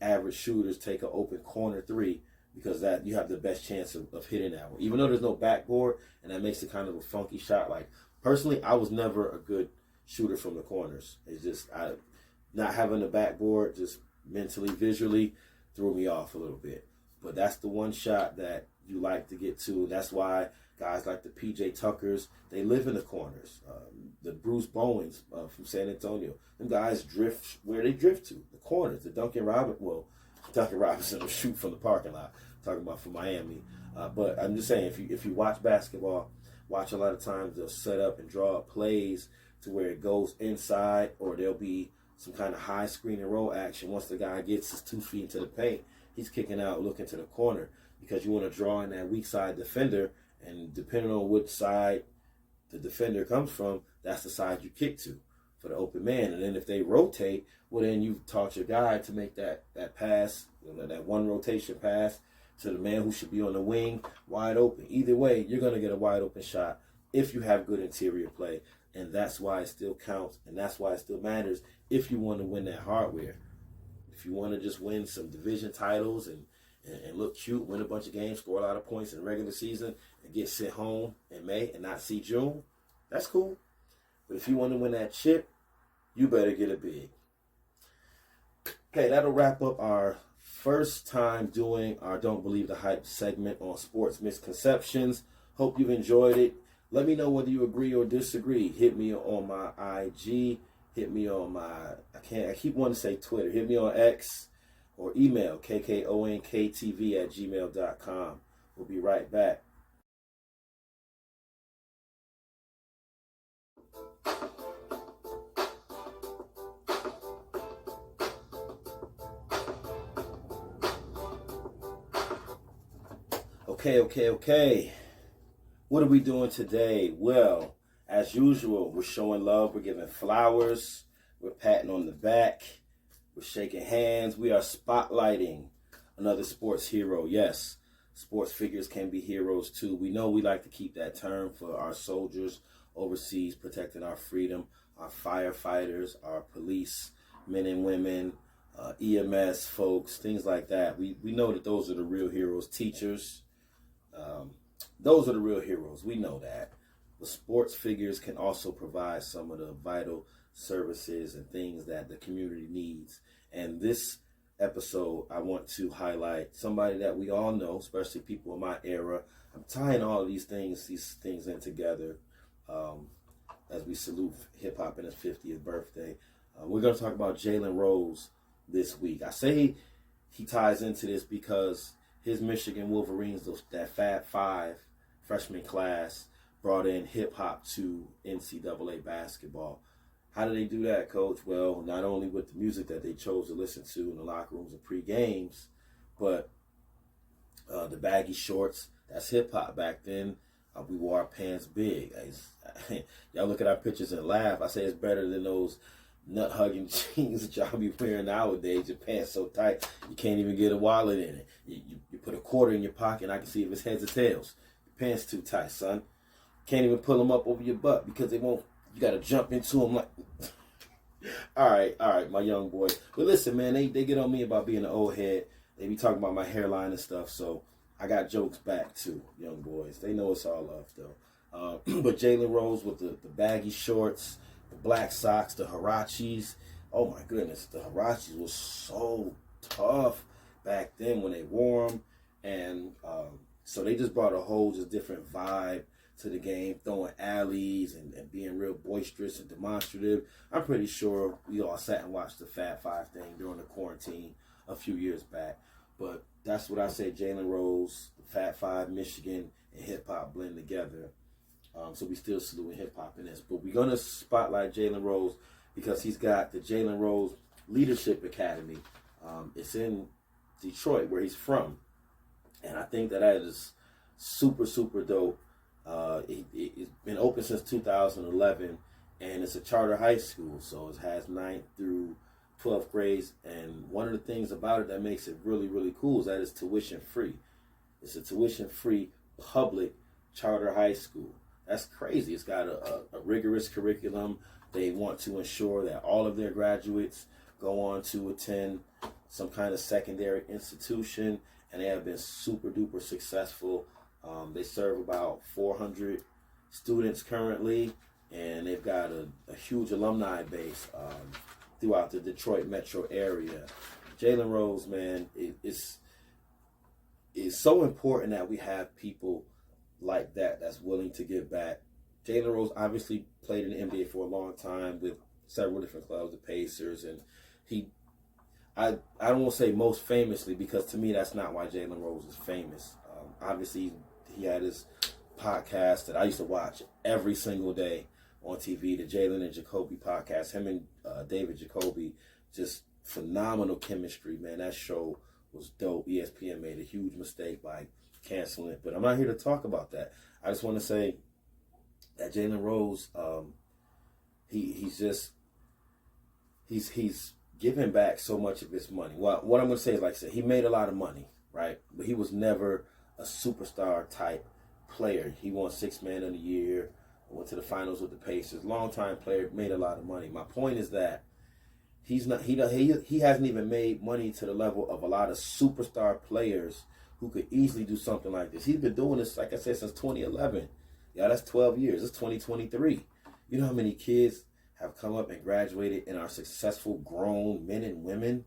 average shooters take an open corner 3, because that you have the best chance of hitting that one. Even though there's no backboard and that makes it kind of a funky shot. Like, personally, I was never a good shooter from the corners. It's just not having the backboard just mentally, visually threw me off a little bit. But that's the one shot that you like to get to. That's why guys like the P.J. Tuckers, they live in the corners. The Bruce Bowens from San Antonio, them guys drift where they drift to, the corners. The Duncan Robinson will shoot from the parking lot. I'm talking about from Miami. But I'm just saying, if you watch basketball, watch a lot of times they'll set up and draw up plays to where it goes inside, or there'll be some kind of high screen and roll action. Once the guy gets his 2 feet into the paint, he's kicking out, looking to the corner, because you want to draw in that weak side defender, and depending on which side the defender comes from, that's the side you kick to for the open man. And then if they rotate, well, then you've taught your guy to make that pass, that one rotation pass to the man who should be on the wing, wide open. Either way, you're going to get a wide open shot if you have good interior play. And that's why it still counts, and that's why it still matters if you want to win that hardware. If you want to just win some division titles and look cute, win a bunch of games, score a lot of points in the regular season, and get sent home in May and not see June, that's cool. But if you want to win that chip, you better get it big. Okay, that'll wrap up our first time doing our Don't Believe the Hype segment on sports misconceptions. Hope you've enjoyed it. Let me know whether you agree or disagree. Hit me on my IG. Hit me on my, I keep wanting to say Twitter. Hit me on X or email kkonktv@gmail.com. We'll be right back. Okay. What are we doing today? Well, as usual, we're showing love. We're giving flowers. We're patting on the back. We're shaking hands. We are spotlighting another sports hero. Yes, sports figures can be heroes too. We know we like to keep that term for our soldiers overseas protecting our freedom, our firefighters, our police, men and women, EMS folks, things like that. We know that those are the real heroes. Teachers, those are the real heroes. We know that. But sports figures can also provide some of the vital services and things that the community needs. And this episode, I want to highlight somebody that we all know, especially people in my era. I'm tying all of these things in together as we salute hip hop in his 50th birthday. We're going to talk about Jalen Rose this week. I say he ties into this because his Michigan Wolverines, that Fab 5 freshman class, brought in hip-hop to NCAA basketball. How did they do that, Coach? Well, not only with the music that they chose to listen to in the locker rooms and pre-games, but the baggy shorts, that's hip-hop. Back then, we wore our pants big. Y'all look at our pictures and laugh. I say it's better than those nut-hugging jeans that y'all be wearing nowadays. Your pants so tight, you can't even get a wallet in it. You put a quarter in your pocket, and I can see if it's heads or tails. Your pants too tight, son. Can't even pull them up over your butt because they won't. You got to jump into them like... All right, my young boy. But listen, man, they get on me about being an old head. They be talking about my hairline and stuff, so I got jokes back too, young boys. They know it's all love, though. But Jalen Rose with the baggy shorts, the black socks, the Huaraches. Oh, my goodness. The Huaraches was so tough back then when they wore them. And so they just brought a whole just different vibe to the game, throwing alleys and being real boisterous and demonstrative. I'm pretty sure we all sat and watched the Fab 5 thing during the quarantine a few years back. But that's what I say, Jalen Rose, the Fab 5, Michigan, and hip-hop blend together. So we still saluting hip-hop in this. But we're going to spotlight Jalen Rose because he's got the Jalen Rose Leadership Academy. It's in Detroit, where he's from. And I think that is super, super dope. It's been open since 2011, and it's a charter high school, so it has 9th through 12th grades. And one of the things about it that makes it really, really cool is that it's tuition free. It's a tuition free public charter high school. That's crazy. It's got a rigorous curriculum. They want to ensure that all of their graduates go on to attend some kind of secondary institution, and they have been super duper successful. They serve about 400 students currently, and they've got a huge alumni base. throughout the Detroit metro area. Jalen Rose, man, it's so important that we have people like that that's willing to give back. Jalen Rose obviously played in the NBA for a long time with several different clubs, the Pacers, and I don't want to say most famously, because to me that's not why Jalen Rose is famous. Obviously, he had his podcast that I used to watch every single day on TV, the Jalen and Jacoby podcast. Him and David Jacoby, just phenomenal chemistry, man. That show was dope. ESPN made a huge mistake by canceling it, but I'm not here to talk about that. I just want to say that Jalen Rose, he's giving back so much of his money. Well, what I'm going to say is, like I said, he made a lot of money, right? But he was never a superstar type player. He won 6th Man of the Year, went to the finals with the Pacers. Long-time player, made a lot of money. My point is that he hasn't even made money to the level of a lot of superstar players who could easily do something like this. He's been doing this, like I said, since 2011. Yeah, that's 12 years. It's 2023. You know how many kids have come up and graduated and are successful grown men and women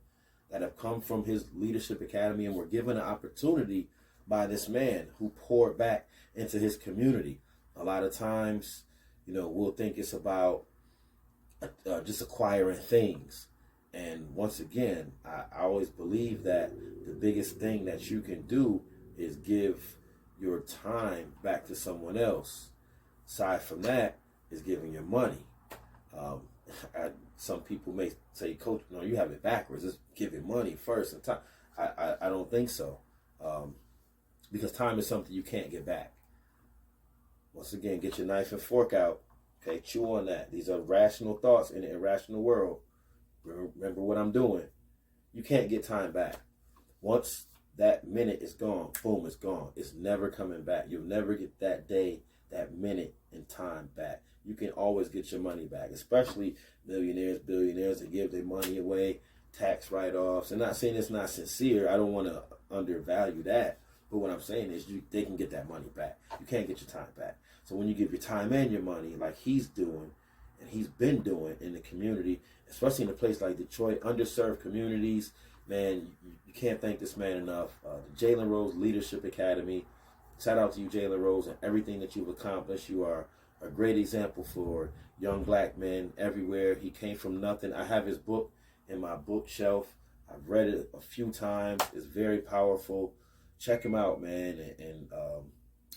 that have come from his leadership academy and were given an opportunity by this man who poured back into his community. A lot of times, we'll think it's about just acquiring things. And once again, I always believe that the biggest thing that you can do is give your time back to someone else. Aside from that is giving your money. Some people may say, Coach, no, you have it backwards. It's giving money first and time. I don't think so. Because time is something you can't get back. Once again, get your knife and fork out. Okay, chew on that. These are rational thoughts in an irrational world. Remember what I'm doing. You can't get time back. Once that minute is gone, boom, it's gone. It's never coming back. You'll never get that day, that minute in time back. You can always get your money back, especially millionaires, billionaires that give their money away, tax write-offs. I'm not saying it's not sincere. I don't want to undervalue that. But what I'm saying is they can get that money back. You can't get your time back. So when you give your time and your money, like he's doing, and he's been doing in the community, especially in a place like Detroit, underserved communities, man, you can't thank this man enough. The Jalen Rose Leadership Academy, shout out to you, Jalen Rose, and everything that you've accomplished. You are a great example for young black men everywhere. He came from nothing. I have his book in my bookshelf. I've read it a few times. It's very powerful. Check him out, man. And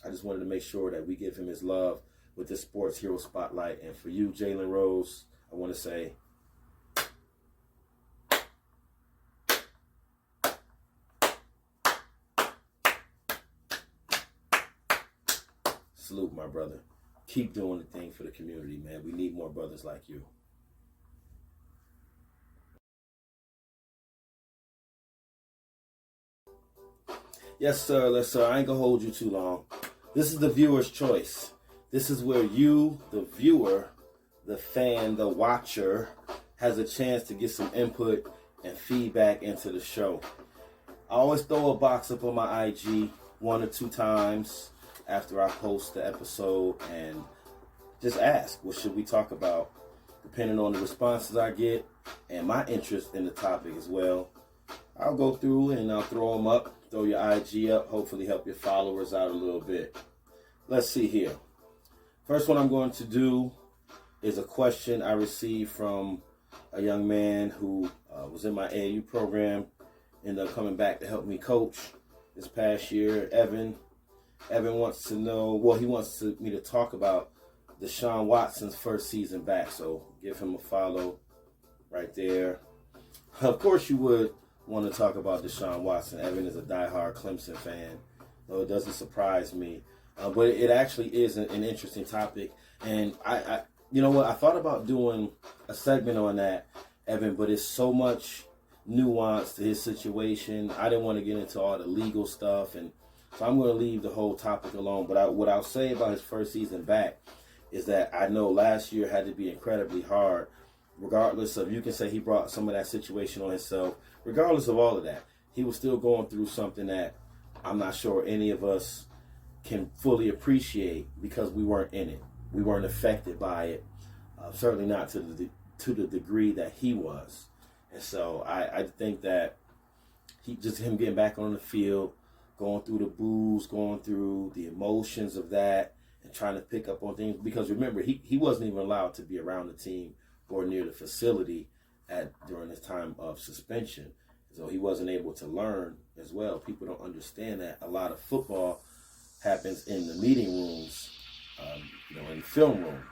I just wanted to make sure that we give him his love with this Sports Hero Spotlight. And for you, Jalen Rose, I want to say, salute, my brother. Keep doing the thing for the community, man. We need more brothers like you. Yes, sir. Yes, sir. I ain't gonna hold you too long. This is the viewer's choice. This is where you, the viewer, the fan, the watcher, has a chance to get some input and feedback into the show. I always throw a box up on my IG 1 or 2 times after I post the episode and just ask, what should we talk about? Depending on the responses I get and my interest in the topic as well, I'll go through and I'll throw them up, throw your IG up, hopefully help your followers out a little bit. Let's see here. First one I'm going to do is a question I received from a young man who was in my AAU program, ended up coming back to help me coach this past year, Evan. Evan wants to know, well, he wants me to talk about Deshaun Watson's first season back, so give him a follow right there. Of course you would want to talk about Deshaun Watson. Evan is a diehard Clemson fan, so it doesn't surprise me. But it actually is an interesting topic, and I you know what, I thought about doing a segment on that, Evan, but it's so much nuance to his situation. I didn't want to get into all the legal stuff, and so I'm going to leave the whole topic alone. But what I'll say about his first season back is that I know last year had to be incredibly hard, regardless of, you can say he brought some of that situation on himself. Regardless of all of that, he was still going through something that I'm not sure any of us can fully appreciate because we weren't in it. We weren't affected by it, certainly not to the to the degree that he was. And so I think that him getting back on the field, going through the boos, going through the emotions of that, and trying to pick up on things. Because remember, he wasn't even allowed to be around the team or near the facility during his time of suspension. So he wasn't able to learn as well. People don't understand that a lot of football happens in the meeting rooms, in the film room.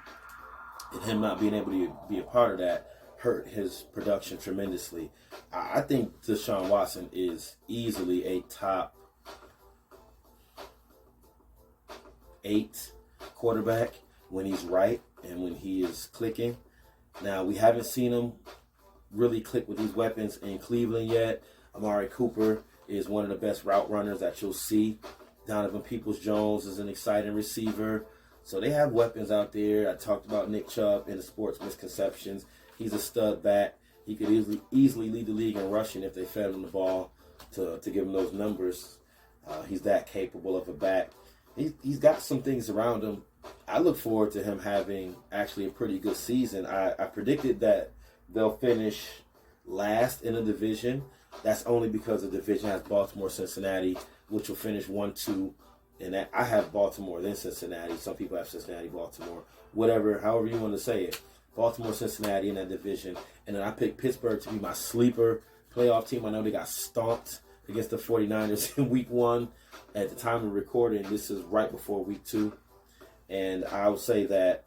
And him not being able to be a part of that hurt his production tremendously. I think Deshaun Watson is easily a top 8 quarterback when he's right and when he is clicking. Now, we haven't seen him really click with these weapons in Cleveland yet. Amari Cooper is one of the best route runners that you'll see. Donovan Peoples-Jones is an exciting receiver. So they have weapons out there. I talked about Nick Chubb in the Sports Misconceptions. He's a stud back. He could easily lead the league in rushing if they fed him the ball to give him those numbers. He's that capable of a back. He's got some things around him. I look forward to him having actually a pretty good season. I predicted that they'll finish last in the division. That's only because the division has Baltimore, Cincinnati, which will finish 1-2. And I have Baltimore, then Cincinnati. Some people have Cincinnati, Baltimore, whatever, however you want to say it. Baltimore, Cincinnati in that division. And then I picked Pittsburgh to be my sleeper playoff team. I know they got stomped against the 49ers in week 1. At the time of recording, this is right before week 2. And I would say that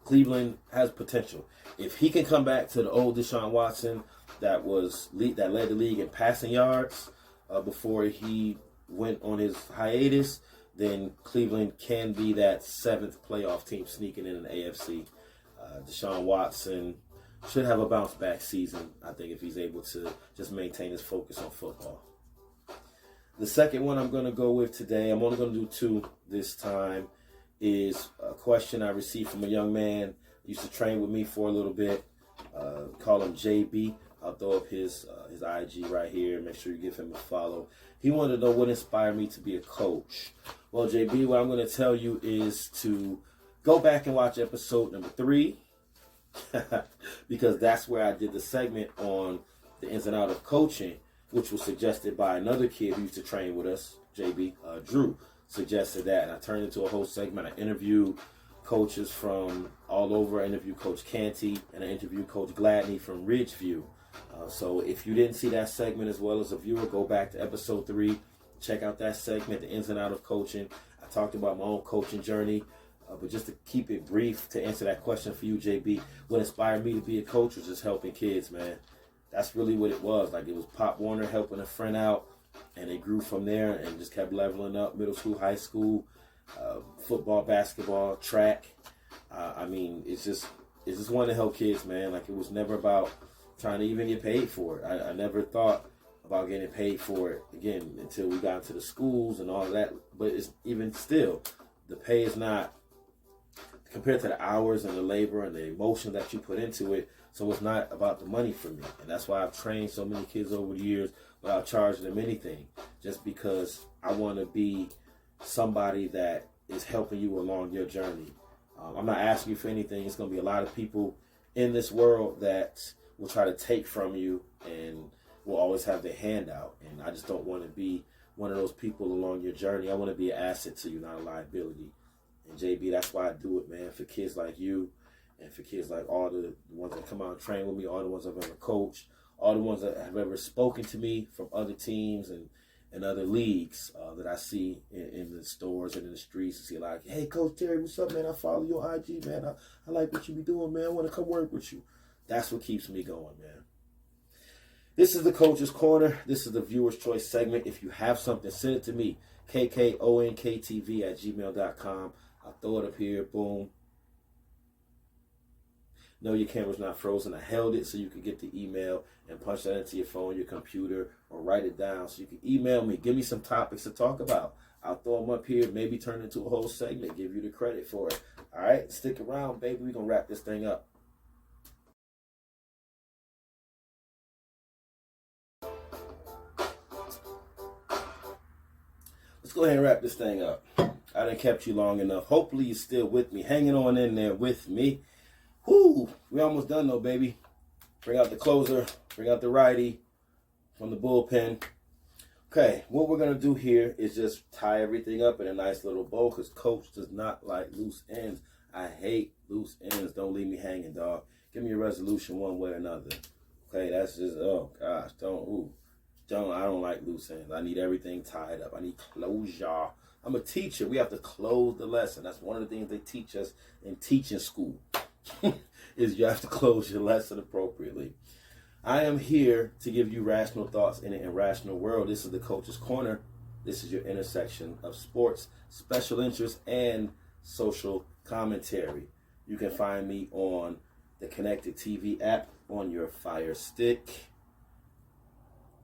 Cleveland has potential. If he can come back to the old Deshaun Watson that led the league in passing yards before he went on his hiatus, then Cleveland can be that 7th playoff team sneaking in the AFC. Deshaun Watson should have a bounce back season, I think, if he's able to just maintain his focus on football. The second one I'm going to go with today, I'm only going to do 2 this time, is a question I received from a young man who used to train with me for a little bit. Call him JB. I'll throw up his IG right here. Make sure you give him a follow. He wanted to know what inspired me to be a coach. Well, JB, what I'm going to tell you is to go back and watch episode number 3 because that's where I did the segment on the ins and outs of coaching, which was suggested by another kid who used to train with us, JB. Drew suggested that, and I turned it into a whole segment. I interviewed coaches from all over. I interviewed Coach Canty, and I interviewed Coach Gladney from Ridgeview. So if you didn't see that segment as well as a viewer, go back to episode 3. Check out that segment, the ins and outs of coaching. I talked about my own coaching journey. But just to keep it brief, to answer that question for you, JB, what inspired me to be a coach was just helping kids, man. That's really what it was. Like, it was Pop Warner helping a friend out, and it grew from there and just kept leveling up. Middle school, high school, football, basketball, track. I mean, it's just wanting to help kids, man. Like, it was never about trying to even get paid for it. I never thought about getting paid for it, again, until we got into the schools and all of that. But it's even still, the pay is not compared to the hours and the labor and the emotion that you put into it. So it's not about the money for me. And that's why I've trained so many kids over the years without charging them anything. Just because I want to be somebody that is helping you along your journey. I'm not asking you for anything. It's going to be a lot of people in this world that will try to take from you and will always have their hand out. And I just don't want to be one of those people along your journey. I want to be an asset to you, not a liability. And JB, that's why I do it, man, for kids like you and for kids like all the ones that come out and train with me, all the ones I've ever coached, all the ones that have ever spoken to me from other teams and other leagues that I see in the stores and in the streets. And see like, hey, Coach Terry, what's up, man? I follow you on IG, man. I like what you be doing, man. I want to come work with you. That's what keeps me going, man. This is the Coach's Corner. This is the Viewer's Choice segment. If you have something, send it to me, KKONKTV@gmail.com. I'll throw it up here. Boom. No, your camera's not frozen. I held it so you could get the email and punch that into your phone, your computer, or write it down so you can email me. Give me some topics to talk about. I'll throw them up here, maybe turn it into a whole segment, give you the credit for it. All right? Stick around, baby. We're going to wrap this thing up. Let's go ahead and wrap this thing up. I done kept you long enough. Hopefully you're still with me, hanging on in there with me. Whoo, we almost done though, baby. Bring out the closer, bring out the righty from the bullpen. Okay, what we're going to do here is just tie everything up in a nice little bow because Coach does not like loose ends. I hate loose ends. Don't leave me hanging, dog. Give me a resolution one way or another. Okay, that's just, oh gosh, I don't like loose ends. I need everything tied up. I need closure. I'm a teacher. We have to close the lesson. That's one of the things they teach us in teaching school is you have to close your lesson appropriately. I am here to give you rational thoughts in an irrational world. This is the Coach's Corner. This is your intersection of sports, special interests, and social commentary. You can find me on the Konnected TV app on your Fire Stick.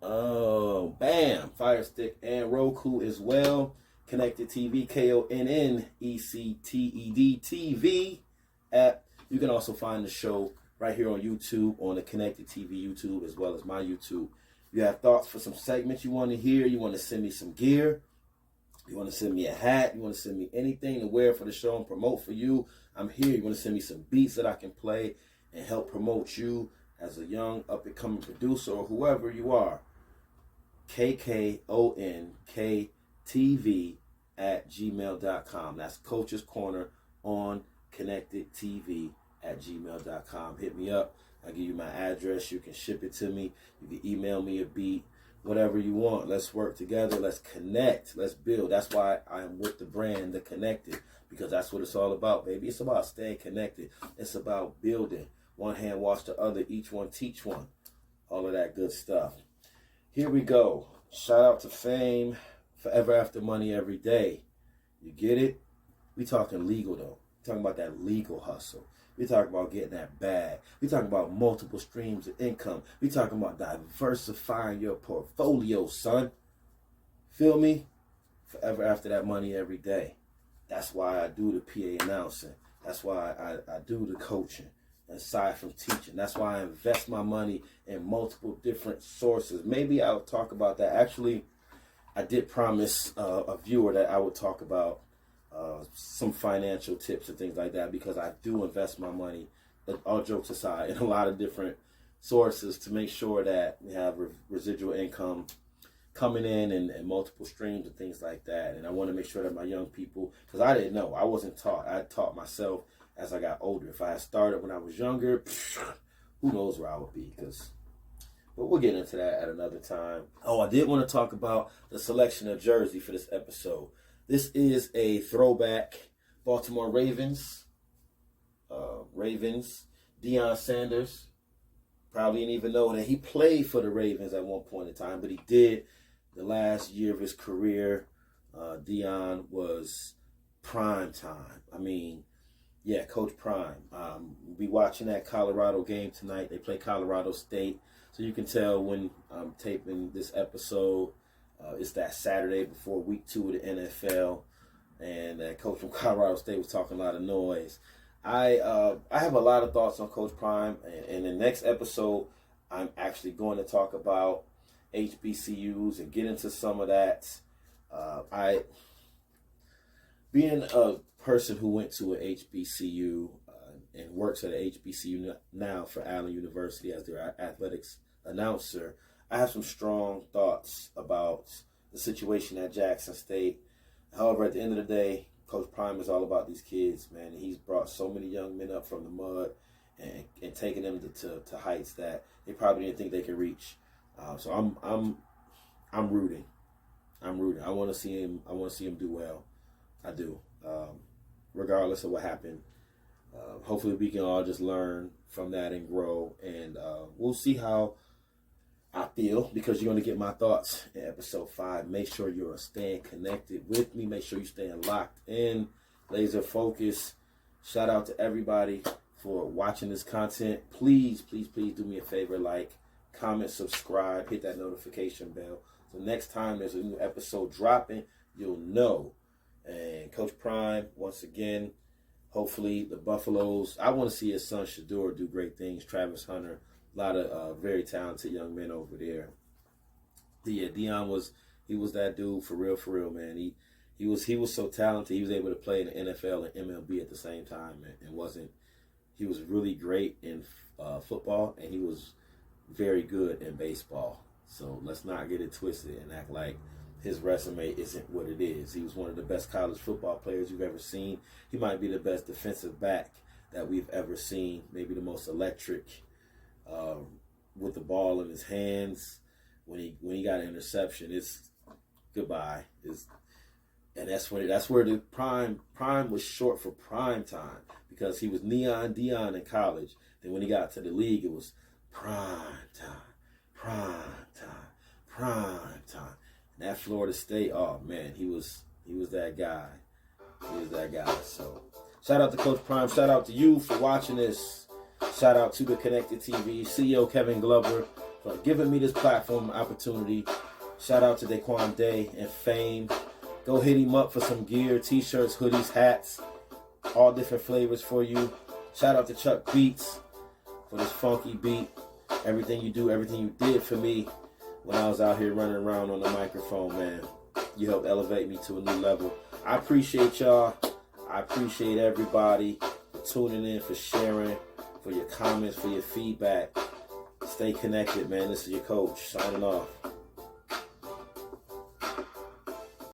Oh, bam! Fire Stick and Roku as well. Konnected TV, Konnected TV app. You can also find the show right here on YouTube, on the Konnected TV YouTube, as well as my YouTube. You have thoughts for some segments you want to hear, you want to send me some gear, you want to send me a hat, you want to send me anything to wear for the show and promote for you, I'm here. You want to send me some beats that I can play and help promote you as a young up-and-coming producer or whoever you are. KKONKTV@gmail.com. That's Coach's Corner on Konnected TV at gmail.com. Hit me up. I'll give you my address. You can ship it to me. You can email me a beat, whatever you want. Let's work together. Let's connect. Let's build. That's why I'm with the brand, The Konnected, because that's what it's all about, baby. It's about staying connected. It's about building. One hand wash the other. Each one teach one. All of that good stuff. Here we go. Shout out to F.A.M.E. Forever After Money Every Day. You get it? We talking legal, though. Talking about that legal hustle. We talking about getting that bag. We talking about multiple streams of income. We talking about diversifying your portfolio, son. Feel me? Forever after that money every day. That's why I do the PA announcing. That's why I do the coaching, aside from teaching. That's why I invest my money in multiple different sources. Maybe I'll talk about that. Actually, I did promise a viewer that I would talk about some financial tips and things like that, because I do invest my money, all jokes aside, in a lot of different sources to make sure that we have residual income coming in and multiple streams and things like that. And I want to make sure that my young people, because I didn't know, I wasn't taught. I taught myself as I got older. If I had started when I was younger, who knows where I would be. But we'll get into that at another time. Oh, I did want to talk about the selection of jersey for this episode. This is a throwback Baltimore Ravens. Deion Sanders. Probably didn't even know that he played for the Ravens at one point in time, but he did. The last year of his career, Deion was prime time. I mean, yeah, Coach Prime. We'll be watching that Colorado game tonight. They play Colorado State. So you can tell when I'm taping this episode, it's that Saturday before week 2 of the NFL, and that coach from Colorado State was talking a lot of noise. I have a lot of thoughts on Coach Prime, and in the next episode, I'm actually going to talk about HBCUs and get into some of that. Being a person who went to a HBCU and works at a HBCU now for Allen University as their athletics announcer, I have some strong thoughts about the situation at Jackson State. However, at the end of the day, Coach Prime is all about these kids, man. And he's brought so many young men up from the mud and taken them to heights that they probably didn't think they could reach. So I'm rooting. I want to see him. I want to see him do well. I do. Regardless of what happened. Hopefully we can all just learn from that and grow. And we'll see how I feel, because you're going to get my thoughts in episode 5. Make sure you're staying connected with me. Make sure you're staying locked in, laser focused. Shout out to everybody for watching this content. Please, please, please do me a favor. Like, comment, subscribe, hit that notification bell. So next time there's a new episode dropping, you'll know. And Coach Prime, once again, hopefully the Buffaloes, I want to see his son Shador do great things. Travis Hunter, a lot of very talented young men over there. Yeah, Deion was that dude for real, man. He was so talented. He was able to play in the NFL and MLB at the same time, and wasn't He was really great in football, and he was very good in baseball. So let's not get it twisted and act like his resume isn't what it is. He was one of the best college football players you've ever seen. He might be the best defensive back that we've ever seen, maybe the most electric with the ball in his hands. When he got an interception, it's goodbye. And that's where the prime was short for prime time, because he was Neon Dion in college. Then when he got to the league, it was prime time. And at Florida State, oh man, he was that guy. He was that guy. So shout out to Coach Prime. Shout out to you for watching this. Shout out to the Konnected TV CEO Kevin Glover for giving me this platform opportunity. Shout out to Daquan Day and F.A.M.E. Go hit him up for some gear, t-shirts, hoodies, hats, all different flavors for you. Shout out to Chuck Beats for this funky beat. Everything you do, everything you did for me when I was out here running around on the microphone, man. You helped elevate me to a new level. I appreciate y'all. I appreciate everybody for tuning in, for sharing, for your comments, for your feedback. Stay connected, man. This is your coach signing off.